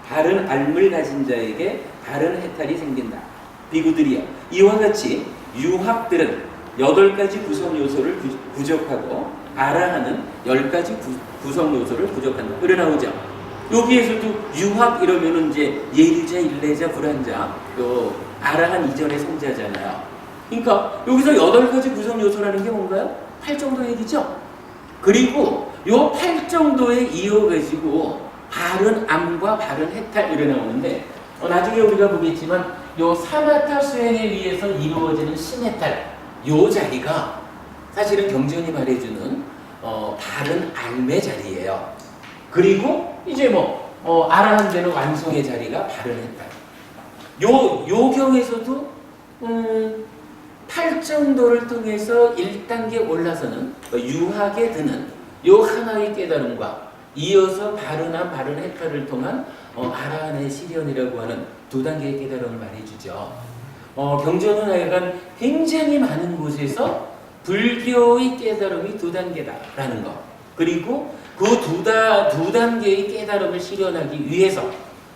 바른 알물 가진 자에게 바른 해탈이 생긴다. 비구들이여, 이와 같이 유학들은 8가지 구성 요소를 부족하고 아라한은 10가지 구성 요소를 부족한다. 그래 나오죠. 여기에서도 유학 이러면은 이제 예류자, 일례자, 불한자, 또 아라한 이전의 성자잖아요. 그러니까 여기서 8가지 구성 요소라는 게 뭔가요? 8정도 얘기죠. 그리고 요 8정도에 이어가지고 바른 암과 바른 해탈 이래 나오는데, 나중에 우리가 보겠지만 요 사마타 수행에 의해서 이루어지는 신해탈, 요 자리가 사실은 경전이 말해주는 바른 알매 자리예요. 그리고 이제 아라한 되는 완성의 자리가 바른 해탈. 요 경에서도 8정도를 통해서 1단계 올라서는 유학에 드는 요 하나의 깨달음과 이어서 바른함, 바른 해탈을 통한 아라한의 실현이라고 하는 2단계의 깨달음을 말해주죠. 경전은 하여간 굉장히 많은 곳에서 불교의 깨달음이 2단계다라는 것, 그리고 그 두 단계의 깨달음을 실현하기 위해서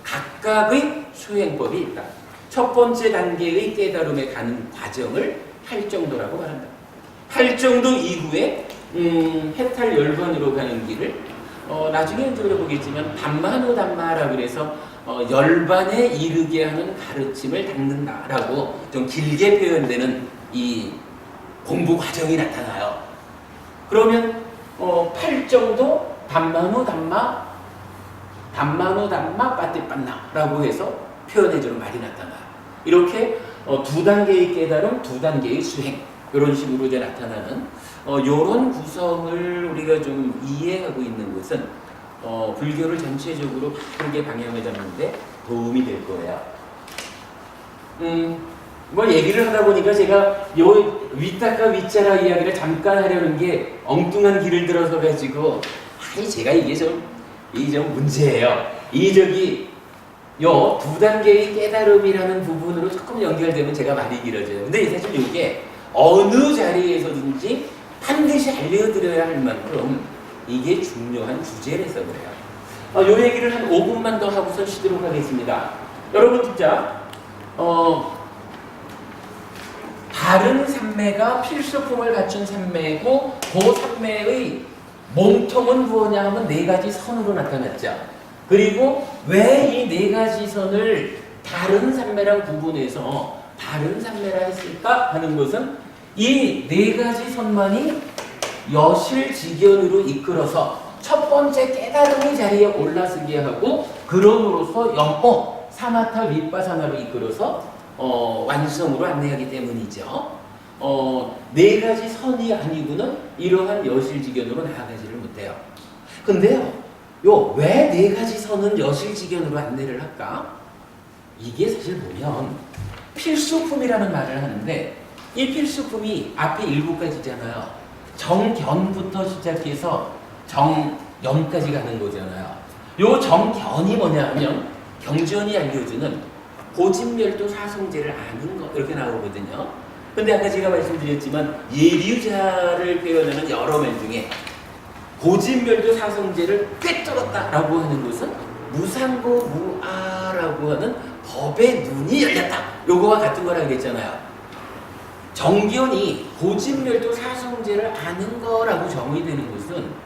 각각의 수행법이 있다. 첫 번째 단계의 깨달음에 가는 과정을 8정도라고 말한다. 8정도 이후에 해탈 열반으로 가는 길을 나중에 들어보겠지만 담마노 담마라고 그래서 열반에 이르게 하는 가르침을 닦는다라고 좀 길게 표현되는 이 공부 과정이 나타나요. 그러면 8정도 담마노 담마 빠띠빤나라고 해서 표현해주는 말이 나타나요. 이렇게 2단계의 깨달음, 2단계의 수행, 이런 식으로 이제 나타나는 이런 구성을 우리가 좀 이해하고 있는 것은 불교를 전체적으로 바르게 방향을 잡는데 도움이 될 거예요. 얘기를 하다 보니까 제가 요 위따까 위짜라 이야기를 잠깐 하려는 게 엉뚱한 길을 들어서 가지고 제가 이게 좀 문제예요. 요 두 단계의 깨달음이라는 부분으로 조금 연결되면 제가 말이 길어져요. 근데 사실 이게 어느 자리에서든지 반드시 알려드려야 할 만큼 이게 중요한 주제라서 그래요. 요 얘기를 한 5분만 더 하고서 쉬도록 하겠습니다. 여러분 진짜 다른 산매가 필수품을 갖춘 산매고 그 산매의 몸통은 무엇냐 하면 네 가지 선으로 나타났죠. 그리고 왜 이 네 가지 선을 다른 산매랑 구분해서 다른 산매라 했을까 하는 것은 이 네 가지 선만이 여실직연으로 이끌어서 첫 번째 깨달음의 자리에 올라서게 하고 그럼으로써 연모 사마타 윗바사나로 이끌어서 완성으로 안내하기 때문이죠. 네 가지 선이 아니고는 이러한 여실직연으로 나아가지를 못해요. 근데요, 왜 네 가지 선은 여실직연으로 안내를 할까? 이게 사실 보면 필수품이라는 말을 하는데 이 필수품이 앞에 7가지잖아요. 정견부터 시작해서 정연까지 가는 거잖아요. 요 정견이 뭐냐 하면 경전이 알려주는 고진멸도 사성제를 아는 거 이렇게 나오거든요. 근데 아까 제가 말씀드렸지만 예류자를 표현하는 여러 말 중에 고진멸도 사성제를 꿰뚫었다라고 하는 것은 무상고 무아라고 하는 법의 눈이 열렸다. 요거와 같은 거라고 했잖아요. 정견이 고진멸도 사성제를 아는 거라고 정의되는 것은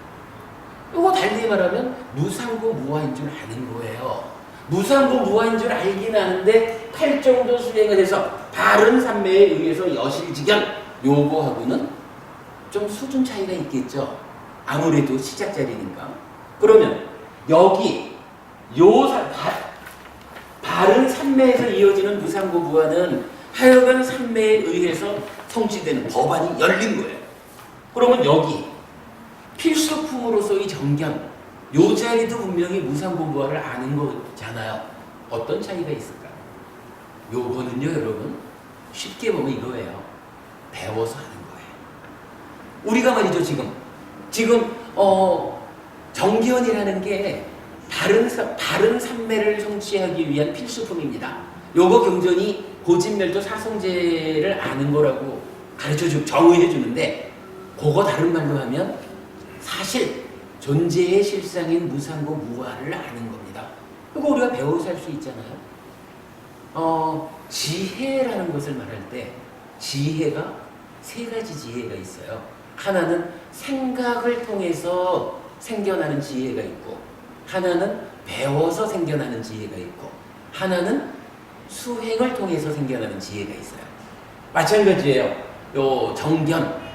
요거 달리 말하면 무상고 무아인 줄 아는 거예요. 무상고 무아인 줄 알긴 아는데 칼정도 수행을 해서 바른 산매에 의해서 여실직연 요거하고는 좀 수준 차이가 있겠죠. 아무래도 시작 자리니까. 그러면 여기 바른 산매에서 이어지는 무상고 무아는 하여간 산매에 의해서 성취되는 법안이 열린 거예요. 그러면 여기 필수품으로서의 정견 요 자리도 분명히 무상고 무아를 아는 거잖아요. 어떤 차이가 있을까? 요거는요 여러분 쉽게 보면 이거예요. 배워서 하는 거예요. 우리가 말이죠 지금 정견이라는 게 바른 산매를 성취하기 위한 필수품입니다. 요거 경전이 고진멸도 사성제를 아는 거라고 가르쳐주고 정의해 주는데 그거 다른 말로 하면 사실 존재의 실상인 무상고 무아를 아는 겁니다. 그거 우리가 배워서 할 수 있잖아요. 지혜라는 것을 말할 때 지혜가 세 가지 지혜가 있어요. 하나는 생각을 통해서 생겨나는 지혜가 있고 하나는 배워서 생겨나는 지혜가 있고 하나는 수행을 통해서 생겨나는 지혜가 있어요. 마찬가지예요. 요 정견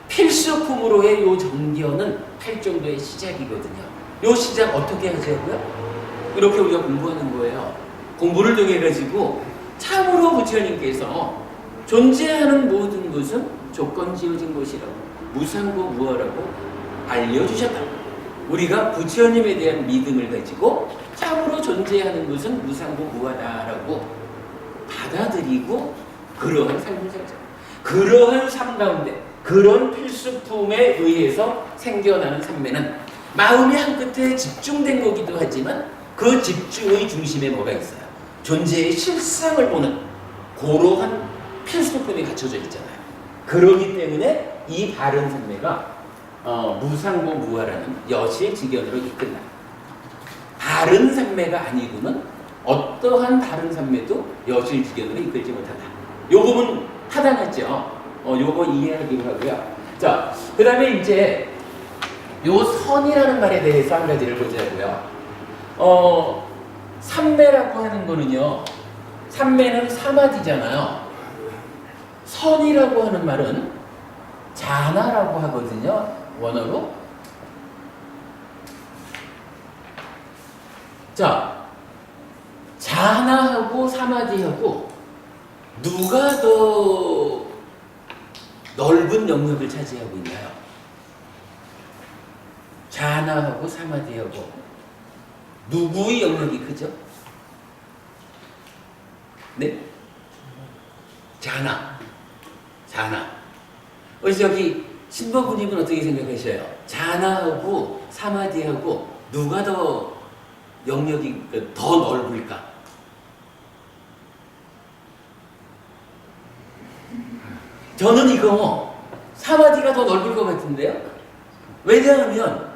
필수품으로의 요 정견은 팔정도의 시작이거든요. 요 시작 어떻게 하자고요? 이렇게 우리가 공부하는 거예요. 공부를 통해 가지고 참으로 부처님께서 존재하는 모든 것은 조건 지어진 것이라고 무상고 무아라고 알려주셨다. 우리가 부처님에 대한 믿음을 가지고 참으로 존재하는 것은 무상고 무아다라고 받아들이고 그러한 삶을 살자. 그러한 삶 가운데 그런 필수품에 의해서 생겨나는 산매는 마음이 한끝에 집중된 거기도 하지만 그 집중의 중심에 뭐가 있어요? 존재의 실상을 보는 그러한 필수품이 갖춰져 있잖아요. 그러기 때문에 이 바른 산매가 무상고 무아라는 여실직연으로 이끈다. 바른 산매가 아니고는 어떠한 다른 산매도 여실직연으로 이끌지 못한다. 요 부분 타당하죠? 요거 이해하기로 하고요. 자, 그 다음에 이제 요 선이라는 말에 대해서 한 가지를 보자고요. 산매라고 하는 거는요, 산매는 사마디잖아요. 선이라고 하는 말은 자나라고 하거든요. 원어로. 자, 자나하고 사마디하고 누가 더 넓은 영역을 차지하고 있나요? 자나하고 사마디하고 누구의 영역이 크죠? 네? 자나. 그래서 여기 신부님은 어떻게 생각하셔요? 자나하고 사마디하고 누가 더 영역이 더 넓을까? 저는 이거 사마디가 더 넓을 것 같은데요. 왜냐하면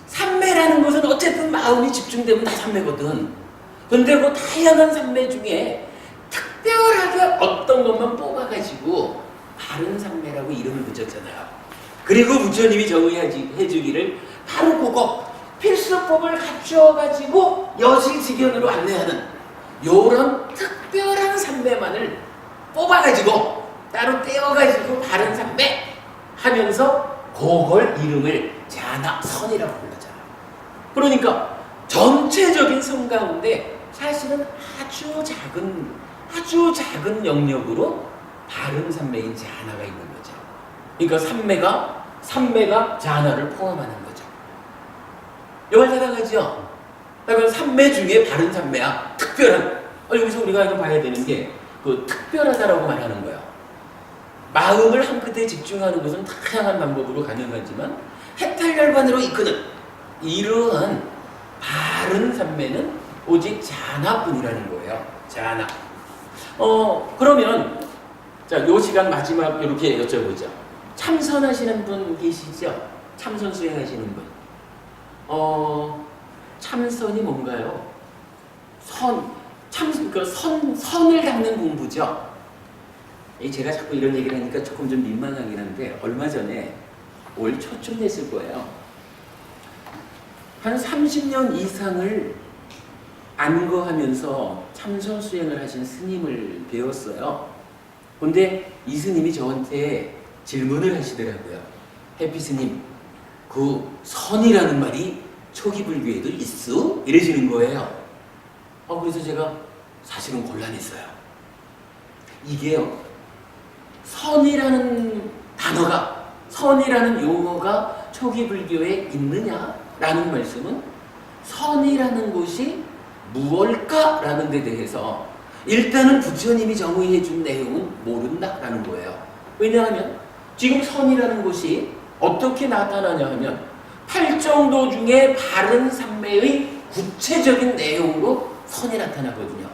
삼매라는 것은 어쨌든 마음이 집중되면 다 삼매거든. 근데 그 다양한 삼매 중에 특별하게 어떤 것만 뽑아가지고 바른 삼매라고 이름을 붙였잖아요. 그리고 부처님이 정의해주기를 바로 그거 필수법을 갖추어가지고 여실직연으로 안내하는 요런 특별한 삼매만을 뽑아가지고 따로 떼어가지고 바른 삼매 하면서 그걸 이름을 자나선이라고 불렀잖아요. 그러니까 전체적인 성 가운데 사실은 아주 작은 영역으로 바른 삼매인 자나가 있는 거죠. 그러니까 삼매가 자나를 포함하는 거죠. 이걸 따라가죠. 그러니까 삼매 중에 바른 삼매야. 특별한. 여기서 우리가 이거 봐야 되는 게 그 특별하다라고 말하는 거예요. 마음을 한 끝에 집중하는 것은 다양한 방법으로 가능하지만 해탈열반으로 이끄는 이러한 바른 삼매는 오직 자나뿐이라는 거예요. 자나. 그러면 자, 요 시간 마지막 이렇게 여쭤보죠. 참선하시는 분 계시죠? 참선 수행하시는 분. 참선이 뭔가요? 선을 닦는 공부죠. 제가 자꾸 이런 얘기를 하니까 조금 좀 민망하긴 한데 얼마 전에 올 초쯤 됐을 거예요. 한 30년 이상을 안거하면서 참선 수행을 하신 스님을 배웠어요. 근데 이 스님이 저한테 질문을 하시더라고요. 해피 스님, 그 선이라는 말이 초기 불교에도 있어? 이러시는 거예요. 그래서 제가 사실은 곤란했어요. 이게요, 선이라는 단어가, 선이라는 용어가 초기 불교에 있느냐라는 말씀은 선이라는 것이 무엇일까라는 데 대해서 일단은 부처님이 정의해 준 내용은 모른다라는 거예요. 왜냐하면 지금 선이라는 것이 어떻게 나타나냐 하면 팔정도 중에 바른 삼매의 구체적인 내용으로 선이 나타나거든요.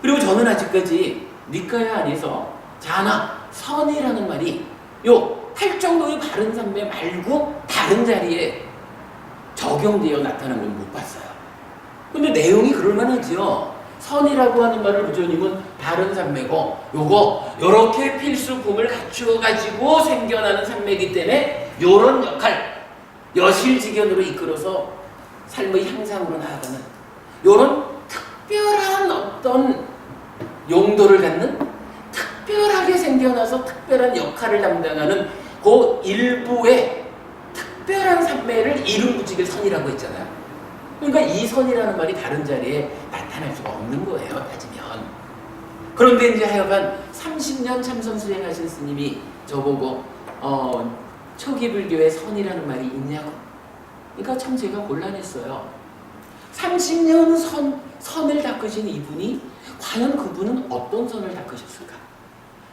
그리고 저는 아직까지 니카야 안에서 자나, 선이라는 말이 요 팔정도의 바른 삼매 말고 다른 자리에 적용되어 나타난 건 못 봤어요. 근데 내용이 그럴만하죠. 선이라고 하는 말을 부처님은 바른 삼매고 요렇게 필수품을 갖추어가지고 생겨나는 삼매이기 때문에 요런 역할, 여실직연으로 이끌어서 삶의 향상으로 나아가는 요런 특별한 어떤 용도를 갖는 특별하게 생겨나서 특별한 역할을 담당하는 그 일부의 특별한 삼매를 이름 붙이길 선이라고 했잖아요. 그러니까 이 선이라는 말이 다른 자리에 나타날 수가 없는 거예요, 따지면. 그런데 이제 하여간 30년 참선 수행하신 스님이 저보고 초기 불교에 선이라는 말이 있냐고. 그러니까 참 제가 곤란했어요. 30년 선을 닦으신 이분이 과연 그분은 어떤 선을 닦으셨을까?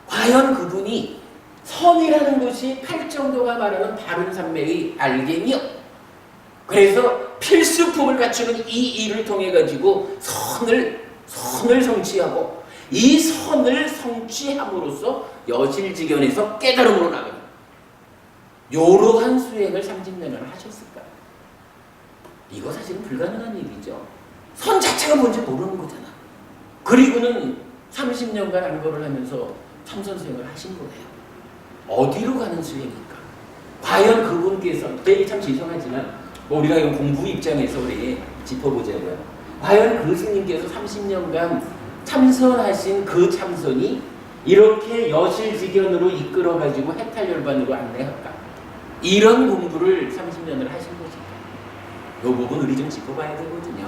과연 그분이 선이라는 것이 팔정도가 말하는 바른 삼매의 알갱이요. 그래서 필수품을 갖추는 이 일을 통해 가지고 선을 성취하고 이 선을 성취함으로써 여실직연에서 깨달음으로 나가는 요러한 수행을 30년을 하셨을까? 이거 사실은 불가능한 일이죠. 선 자체가 뭔지 모르는 거잖아. 그리고는 30년간 안거를 하면서 참선 수행을 하신 거예요. 어디로 가는 수행일까? 과연 그분께서, 되게 참 죄송하지만 우리가 이거 공부 입장에서 우리 짚어보자고요. 과연 그 스님께서 30년간 참선하신 그 참선이 이렇게 여실직연으로 이끌어가지고 해탈열반으로 안내할까? 이런 공부를 30년을 하신 것일까? 이 부분 우리 좀 짚어봐야 되거든요.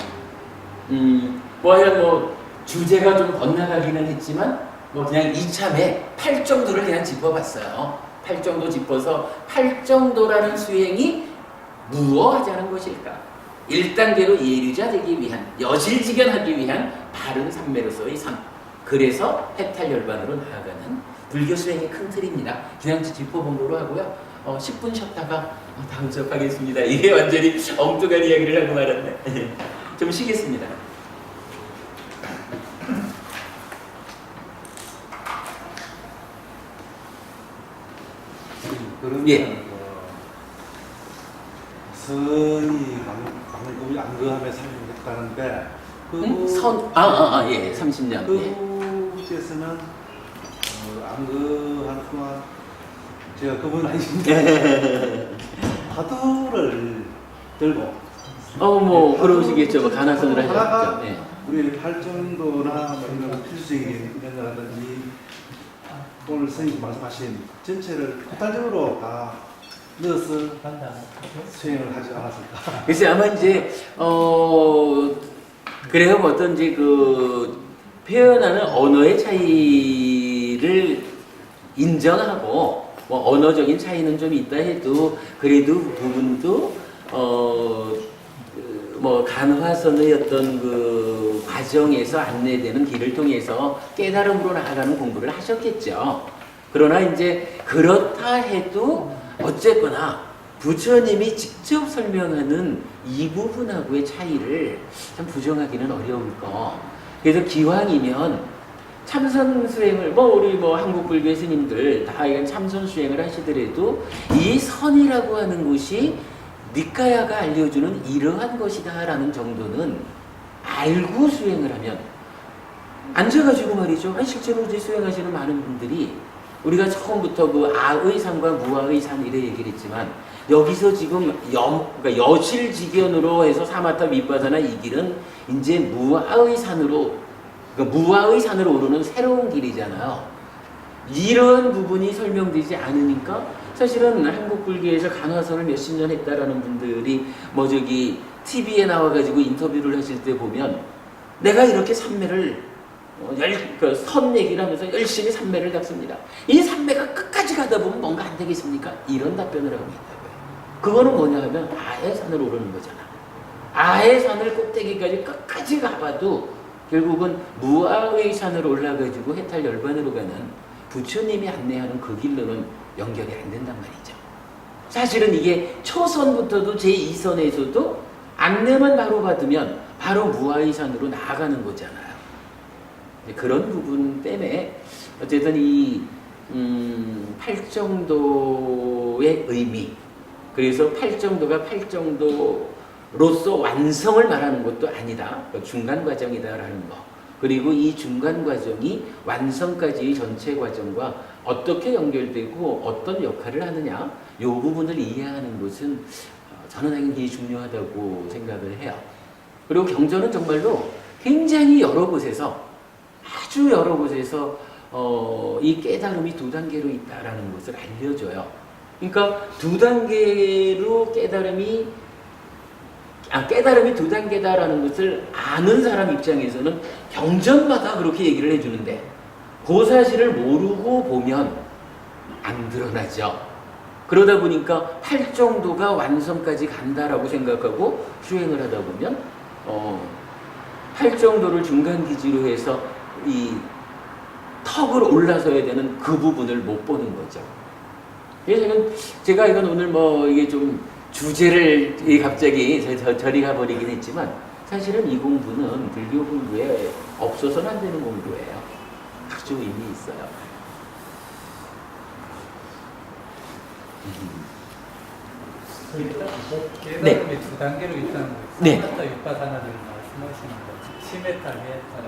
과연 주제가 좀 번나가기는 했지만 그냥 이참에 팔정도를 그냥 짚어봤어요. 팔정도 짚어서 팔정도라는 수행이 무엇하자는 것일까? 1단계로 예류자 되기 위한, 여실직연하기 위한 바른 삼매로서의 선. 그래서 해탈열반으로 나아가는 불교 수행의 큰 틀입니다. 그냥 짚어본 거로 하고요. 10분 쉬었다가 다음 수업하겠습니다. 이게 완전히 엉뚱한 이야기를 하고 말았네. 좀 쉬겠습니다. 그러면 예. 선이 방금 안거함에 살림했다는데 예, 30년. 예. 그분께서는 안거하는 동안 제가 그분 아니신데 화두를 들고 뭐 그러시겠죠. 뭐 가나선을 하다가 하셨죠. 예. 우리 팔정도나 뭐 이런 필수적인 면이라든지 오늘 선생님 말씀하신 전체를 토탈적으로 다 넣어서 수행을 하지 않았을까. 글쎄 아마 이제 그래요. 뭐 어떤 이제 그 표현하는 언어의 차이를 인정하고 뭐 언어적인 차이는 좀 있다 해도 그래도 부분도 뭐 간화선의 어떤 그 과정에서 안내되는 길을 통해서 깨달음으로 나아가는 공부를 하셨겠죠. 그러나 이제 그렇다 해도 어쨌거나 부처님이 직접 설명하는 이 부분하고의 차이를 참 부정하기는 어려울 거. 그래서 기왕이면 참선 수행을 우리 한국 불교 스님들 다 이건 참선 수행을 하시더라도 이 선이라고 하는 것이 니까야가 알려주는 이러한 것이다라는 정도는 알고 수행을 하면 앉아가지고 말이죠. 실제로 이제 수행하시는 많은 분들이 우리가 처음부터 그 아의 산과 무아의 산 이래 얘기를 했지만 여기서 지금 그러니까 여실직연으로 해서 사마타 밑바사나 이 길은 이제 무아의 산으로 그러니까 무아의 산으로 오르는 새로운 길이잖아요. 이런 부분이 설명되지 않으니까 사실은 한국 불교에서 간화선을 몇십 년 했다라는 분들이 TV에 나와가지고 인터뷰를 하실 때 보면 내가 이렇게 산매를 선 얘기를 하면서 열심히 산매를 닦습니다. 이 산매가 끝까지 가다 보면 뭔가 안 되겠습니까? 이런 답변을 하고 있다고요. 그거는 뭐냐 하면 아예 산을 오르는 거잖아. 아예 산을 꼭대기까지 끝까지 가봐도 결국은 무아의 산을 올라가지고 해탈 열반으로 가는 부처님이 안내하는 그 길로는 연결이 안 된단 말이죠. 사실은 이게 초선부터도 제2선에서도 안내만 바로 받으면 바로 무아의 산으로 나아가는 거잖아요. 그런 부분 때문에 어쨌든 이 팔정도의 의미, 그래서 팔정도가 팔정도로서 완성을 말하는 것도 아니다. 중간 과정이다라는 거. 그리고 이 중간 과정이 완성까지의 전체 과정과 어떻게 연결되고 어떤 역할을 하느냐, 이 부분을 이해하는 것은 저는 굉장히 중요하다고 생각을 해요. 그리고 경전은 정말로 굉장히 여러 곳에서 아주 여러 곳에서 이 깨달음이 두 단계로 있다라는 것을 알려줘요. 그러니까 두 단계로 깨달음이 두 단계다라는 것을 아는 사람 입장에서는 경전마다 그렇게 얘기를 해주는데 그 사실을 모르고 보면 안 드러나죠. 그러다 보니까 팔정도가 완성까지 간다라고 생각하고 수행을 하다 보면 팔정도를 중간 기지로 해서 이 턱을 올라서야 되는 그 부분을 못 보는 거죠. 그래서 제가 이건 오늘 이게 좀 주제를 갑자기 저리 가버리긴 했지만 사실은 이 공부는 불교 공부에 없어서는 안 되는 공부예요. 아주 의미 있어요. 깨달음이 두 단계로 있다는 거예요. 네. 사마타 위파사나를 말씀하시는 거죠. 시메타, 헤타를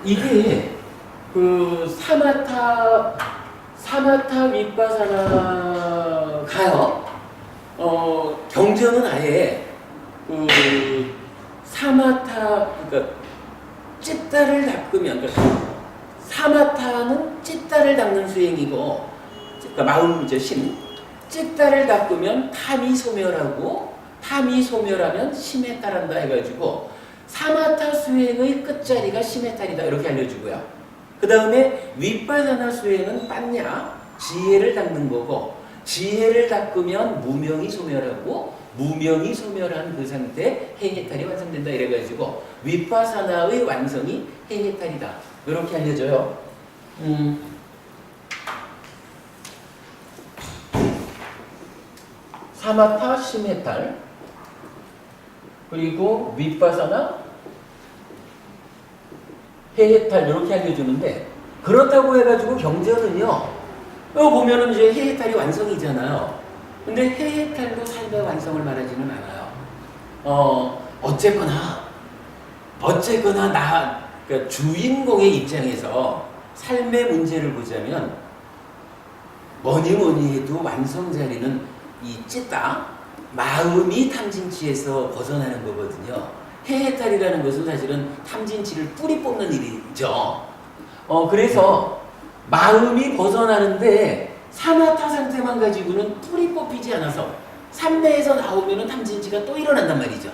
이게 그 사마타 윗바사나가요. 경전은 아예 그 사마타 그러니까 찢다를 닦으면 사마타는 찢다를 닦는 수행이고 그러니까 마음이죠 심. 찢다를 닦으면 탐이 소멸하고 탐이 소멸하면 심에 따른다 해가지고 사마타 수행의 끝자리가 심에 따리다 이렇게 알려주고요. 그 다음에 윗바사나 수행은 빤냐 지혜를 닦는 거고 지혜를 닦으면 무명이 소멸하고 무명이 소멸한 그 상태 해해탈이 완성된다 이래가지고 윗바사나의 완성이 해해탈이다 이렇게 알려줘요. 사마타 심해탈 그리고 윗바사나 해해탈 이렇게 알려주는데 그렇다고 해가지고 경전은요, 보면은 이제 해해탈이 완성이잖아요. 근데 해해탈로 삶의 완성을 말하지는 않아요. 어쨌거나 그러니까 주인공의 입장에서 삶의 문제를 보자면 뭐니 해도 완성 자리는 이 찢다, 마음이 탐진치에서 벗어나는 거거든요. 해해탈이라는 것은 사실은 탐진치를 뿌리 뽑는 일이죠. 그래서 마음이 벗어나는데 사마타 상태만 가지고는 뿌리 뽑히지 않아서 삼매에서 나오면은 탐진치가 또 일어난단 말이죠.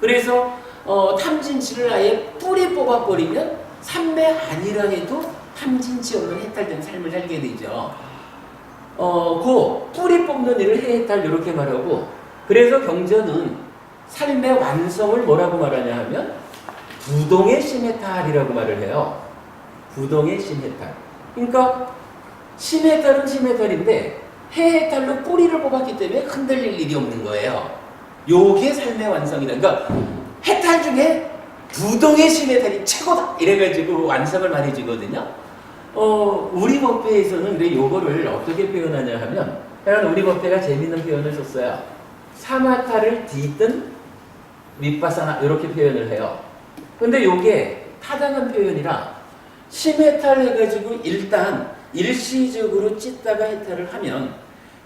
그래서 탐진치를 아예 뿌리 뽑아버리면 삼매 아니라 해도 탐진치 없는 해탈된 삶을 살게 되죠. 그 뿌리 뽑는 일을 해해탈 이렇게 말하고, 그래서 경전은 삶의 완성을 뭐라고 말하냐 하면 부동의 심해탈이라고 말을 해요. 부동의 심해탈. 그러니까 심해탈은 심해탈인데 해해탈로 뿌리를 뽑았기 때문에 흔들릴 일이 없는 거예요. 요게 삶의 완성이다. 그러니까 해탈 중에 부동의 심해탈이 최고다 이래가지고 완성을 말해주거든요. 우리 법회에서는 근데 요거를 어떻게 표현하냐 하면, 우리 법회가 재밌는 표현을 썼어요. 사마타를 뒤든 윗바사나 이렇게 표현을 해요. 근데 요게 타당한 표현이라 심해탈 해가지고 일단 일시적으로 찢다가 해탈을 하면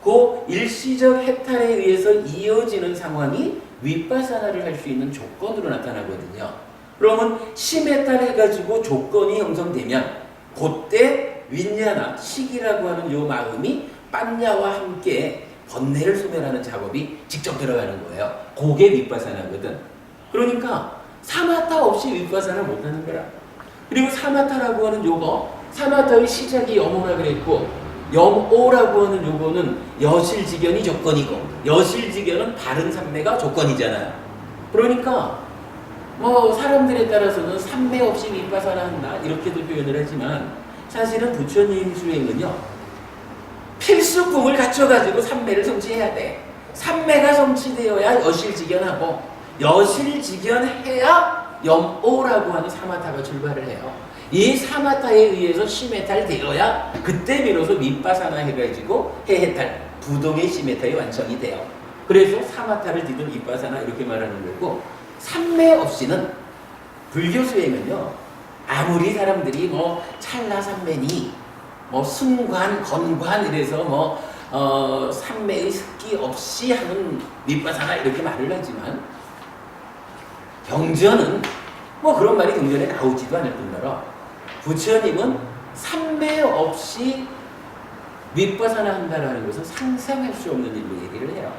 그 일시적 해탈에 의해서 이어지는 상황이 윗바사나를 할 수 있는 조건으로 나타나거든요. 그러면 심해탈 해가지고 조건이 형성되면 그때 윈야나 식이라고 하는 요 마음이 빤야와 함께 번뇌를 소멸하는 작업이 직접 들어가는 거예요. 그게 윗바사나거든. 그러니까 사마타 없이 윗바사나 못하는 거야. 그리고 사마타라고 하는 요거, 사마타의 시작이 염오라 그랬고, 염오라고 하는 요거는 여실지견이 조건이고, 여실지견은 바른 삼매가 조건이잖아요. 그러니까 사람들에 따라서는 삼매 없이 윗바사나 한다 이렇게도 표현을 하지만, 사실은 부처님 수행은요 필수품을 갖춰가지고 삼매를 성취해야 돼. 삼매가 성취되어야 여실지견하고, 여실지견해야 염오라고 하는 사마타가 출발을 해요. 이 사마타에 의해서 심해탈 되어야 그때 비로소 윗바사나 해가지고 해해탈, 부동의 심해탈이 완성이 돼요. 그래서 사마타를 뒤든 윗바사나 이렇게 말하는 거고, 삼매 없이는 불교 수행은요 아무리 사람들이 찰나삼매니 순관, 건관 이래서 삼매의 습기 없이 하는 윗바사나 이렇게 말을 하지만, 경전은 그런 말이 경전에 나오지도 않을 뿐더러 부처님은 삼매 없이 윗바사나 한다는 것은 상상할 수 없는 일로 얘기를 해요.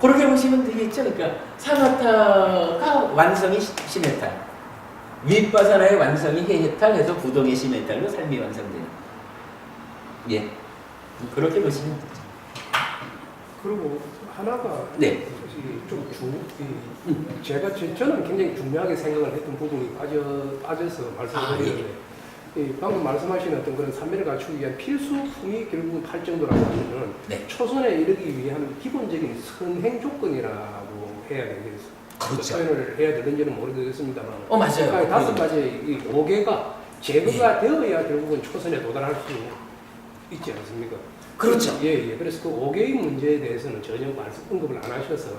그렇게 보시면 되겠죠. 그러니까 사마타가 완성이 심해탈, 윗바사나의 완성이 해해탈 해서 부동의 심해탈로 삶이 완성되는. 예, 그렇게 보시면 되죠. 그리고 하나가 네. 저는 굉장히 중요하게 생각을 했던 부분이 빠져서 말씀을 드리는데, 방금 말씀하신 어떤 그런 삼매를 갖추기 위한 필수품이 결국은 팔정도라고 하면은 네. 초선에 이르기 위한 기본적인 선행 조건이라고 해야 되겠어요. 그렇죠. 표현을 해야 되는지는 모르겠습니다만. 맞아요. 그러니까 5가지 이 5개가 제거가 되어야 결국은 초선에 도달할 수 있지 않습니까? 그렇죠. 예. 그래서 그 5개의 문제에 대해서는 전혀 언급을 안 하셔서,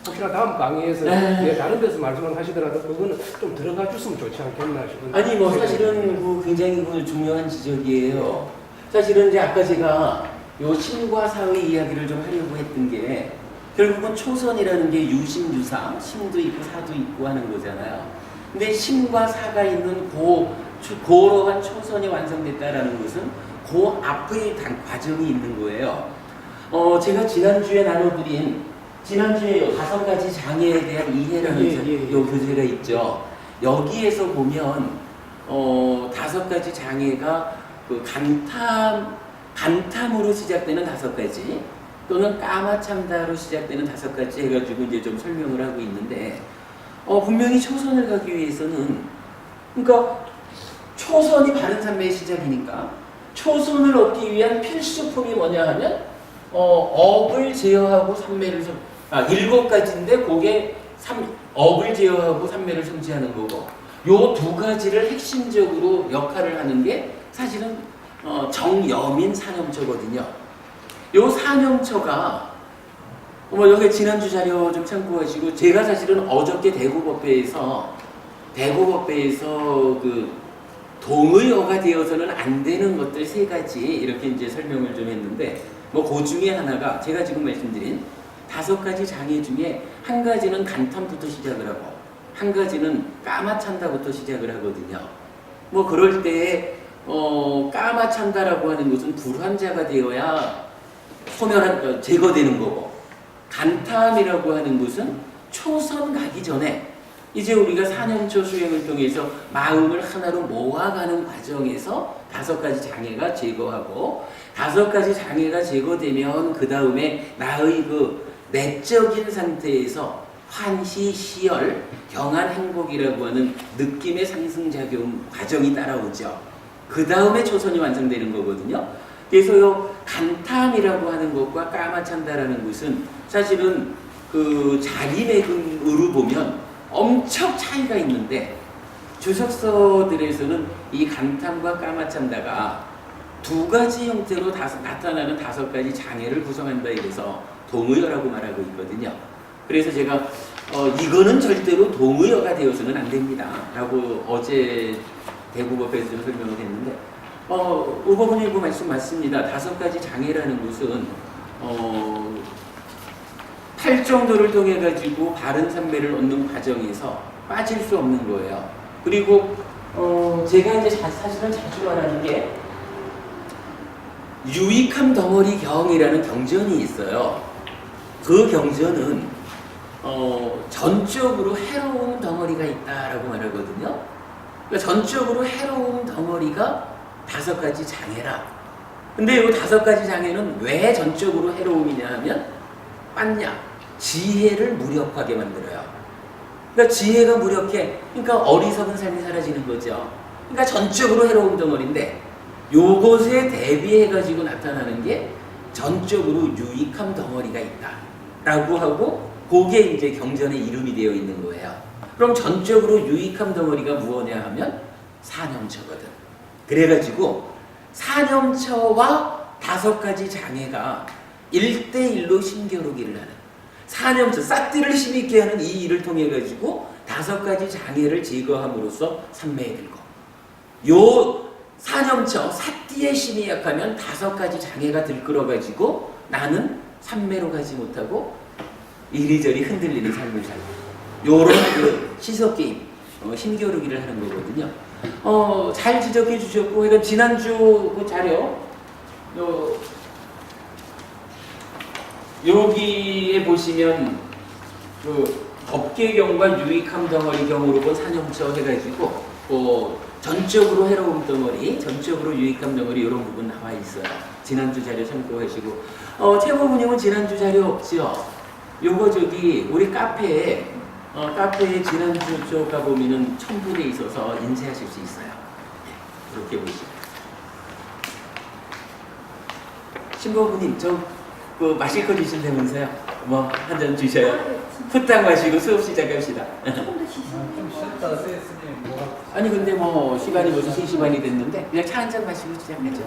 혹시나 다음 강의에서 다른 데서 말씀을 하시더라도 그거는 좀 들어가 줬으면 좋지 않겠나 싶은. 아니 사실은 굉장히 중요한 지적이에요. 사실은 이제 아까 제가 요 심과 사의 이야기를 좀 하려고 했던 게, 결국은 초선이라는 게 유심, 유사, 심도 있고 사도 있고 하는 거잖아요. 근데 심과 사가 있는 고러한 초선이 완성됐다라는 것은 그 앞의 과정이 있는 거예요. 제가 지난주에 나눠드린 지난주에 5가지 장애에 대한 이해라는 요 교재가 있죠. 여기에서 보면 5가지 장애가 그 간탐으로 시작되는 5가지, 또는 까마참다로 시작되는 5가지 해가지고 이제 좀 설명을 하고 있는데, 분명히 초선을 가기 위해서는, 그러니까 초선이 바른 삼매의 시작이니까 초선을 얻기 위한 필수품이 뭐냐 하면 업을 제어하고 삼매를 7가지인데 그게 업을 제어하고 삼매를 성취하는 거고, 요 두 가지를 핵심적으로 역할을 하는 게 사실은 정여민 산염초거든요. 요 산염초가 여기 지난주 자료 좀 참고하시고, 제가 사실은 어저께 대구법회에서 그 동의어가 되어서는 안 되는 것들 3가지 이렇게 이제 설명을 좀 했는데, 그 중에 하나가 제가 지금 말씀드린 5가지 장애 중에 한 가지는 간탐부터 시작을 하고 한 가지는 까마찬다부터 시작을 하거든요. 그럴 때 까마찬다라고 하는 것은 불환자가 되어야 제거되는 거고, 간탐이라고 하는 것은 초선 가기 전에 이제 우리가 산염초 수행을 통해서 마음을 하나로 모아가는 과정에서 5가지 장애가 제거하고, 5가지 장애가 제거되면 그 다음에 나의 그 내적인 상태에서 환희, 시열, 경안, 행복이라고 하는 느낌의 상승작용 과정이 따라오죠. 그 다음에 초선이 완성되는 거거든요. 그래서 요 간탐이라고 하는 것과 까마찬다라는 것은 사실은 그 자리매김으로 보면 엄청 차이가 있는데, 주석서들에서는 이 간탐과 까마찬다가 2가지 형태로 나타나는 5가지 장애를 구성한다 이래서 동의어라고 말하고 있거든요. 그래서 제가 이거는 절대로 동의어가 되어서는 안 됩니다 라고 어제 대구법에서 좀 설명을 했는데, 우버분일부 말씀 맞습니다. 5가지 장애라는 것은 8정도를 통해 가지고 바른 삼매를 얻는 과정에서 빠질 수 없는 거예요. 그리고 제가 이제 사실은 자주 말하는 게 유익함 덩어리 경이라는 경전이 있어요. 그 경전은 전적으로 해로운 덩어리가 있다라고 말하거든요. 그러니까 전적으로 해로운 덩어리가 5가지 장애라. 근데 이 5가지 장애는 왜 전적으로 해로움이냐 하면 지혜를 무력하게 만들어요. 그러니까 지혜가 무력해. 그러니까 어리석은 삶이 사라지는 거죠. 그러니까 전적으로 해로운 덩어리인데, 요것에 대비해가지고 나타나는 게 전적으로 유익함 덩어리가 있다 라고 하고, 그게 이제 경전의 이름이 되어 있는 거예요. 그럼 전적으로 유익함 덩어리가 무엇이냐 하면 산염초거든. 그래가지고 산염초와 5가지 장애가 1대1로 신겨루기를 하는, 산염초 싹들을 힘있게 하는 이 일을 통해 가지고 5가지 장애를 제거함으로써 삼매에 들고, 요 산염초 삿띠의 힘이 약하면 5가지 장애가 들끓어가지고 나는 삼매로 가지 못하고 이리저리 흔들리는 삶을 살고, 요런 그 시석게임, 힘겨루기를 하는 거거든요. 잘 지적해 주셨고, 그러니까 지난주 그 자료, 여기에 보시면 그 법계경과 유익함 덩어리 경으로 본 산염초 해가지고 전적으로 해로움 덩어리, 전적으로 유익함 덩어리 이런 부분 나와 있어요. 지난주 자료 참고하시고, 최고분님은 지난주 자료 없죠? 요거 우리 카페에 지난주 쪽 가보면은 첨부돼 있어서 인쇄하실 수 있어요. 네, 이렇게 보시면. 신부부님, 그 마실 거 주신다면서요? 한 잔 주셔요. 후딱 마시고 수업 시작합시다. 좀 쉬었다 스님 뭐가 아니 근데 시간이 벌써 3시 반이 됐는데 그냥 차 한 잔 마시고 시작하죠.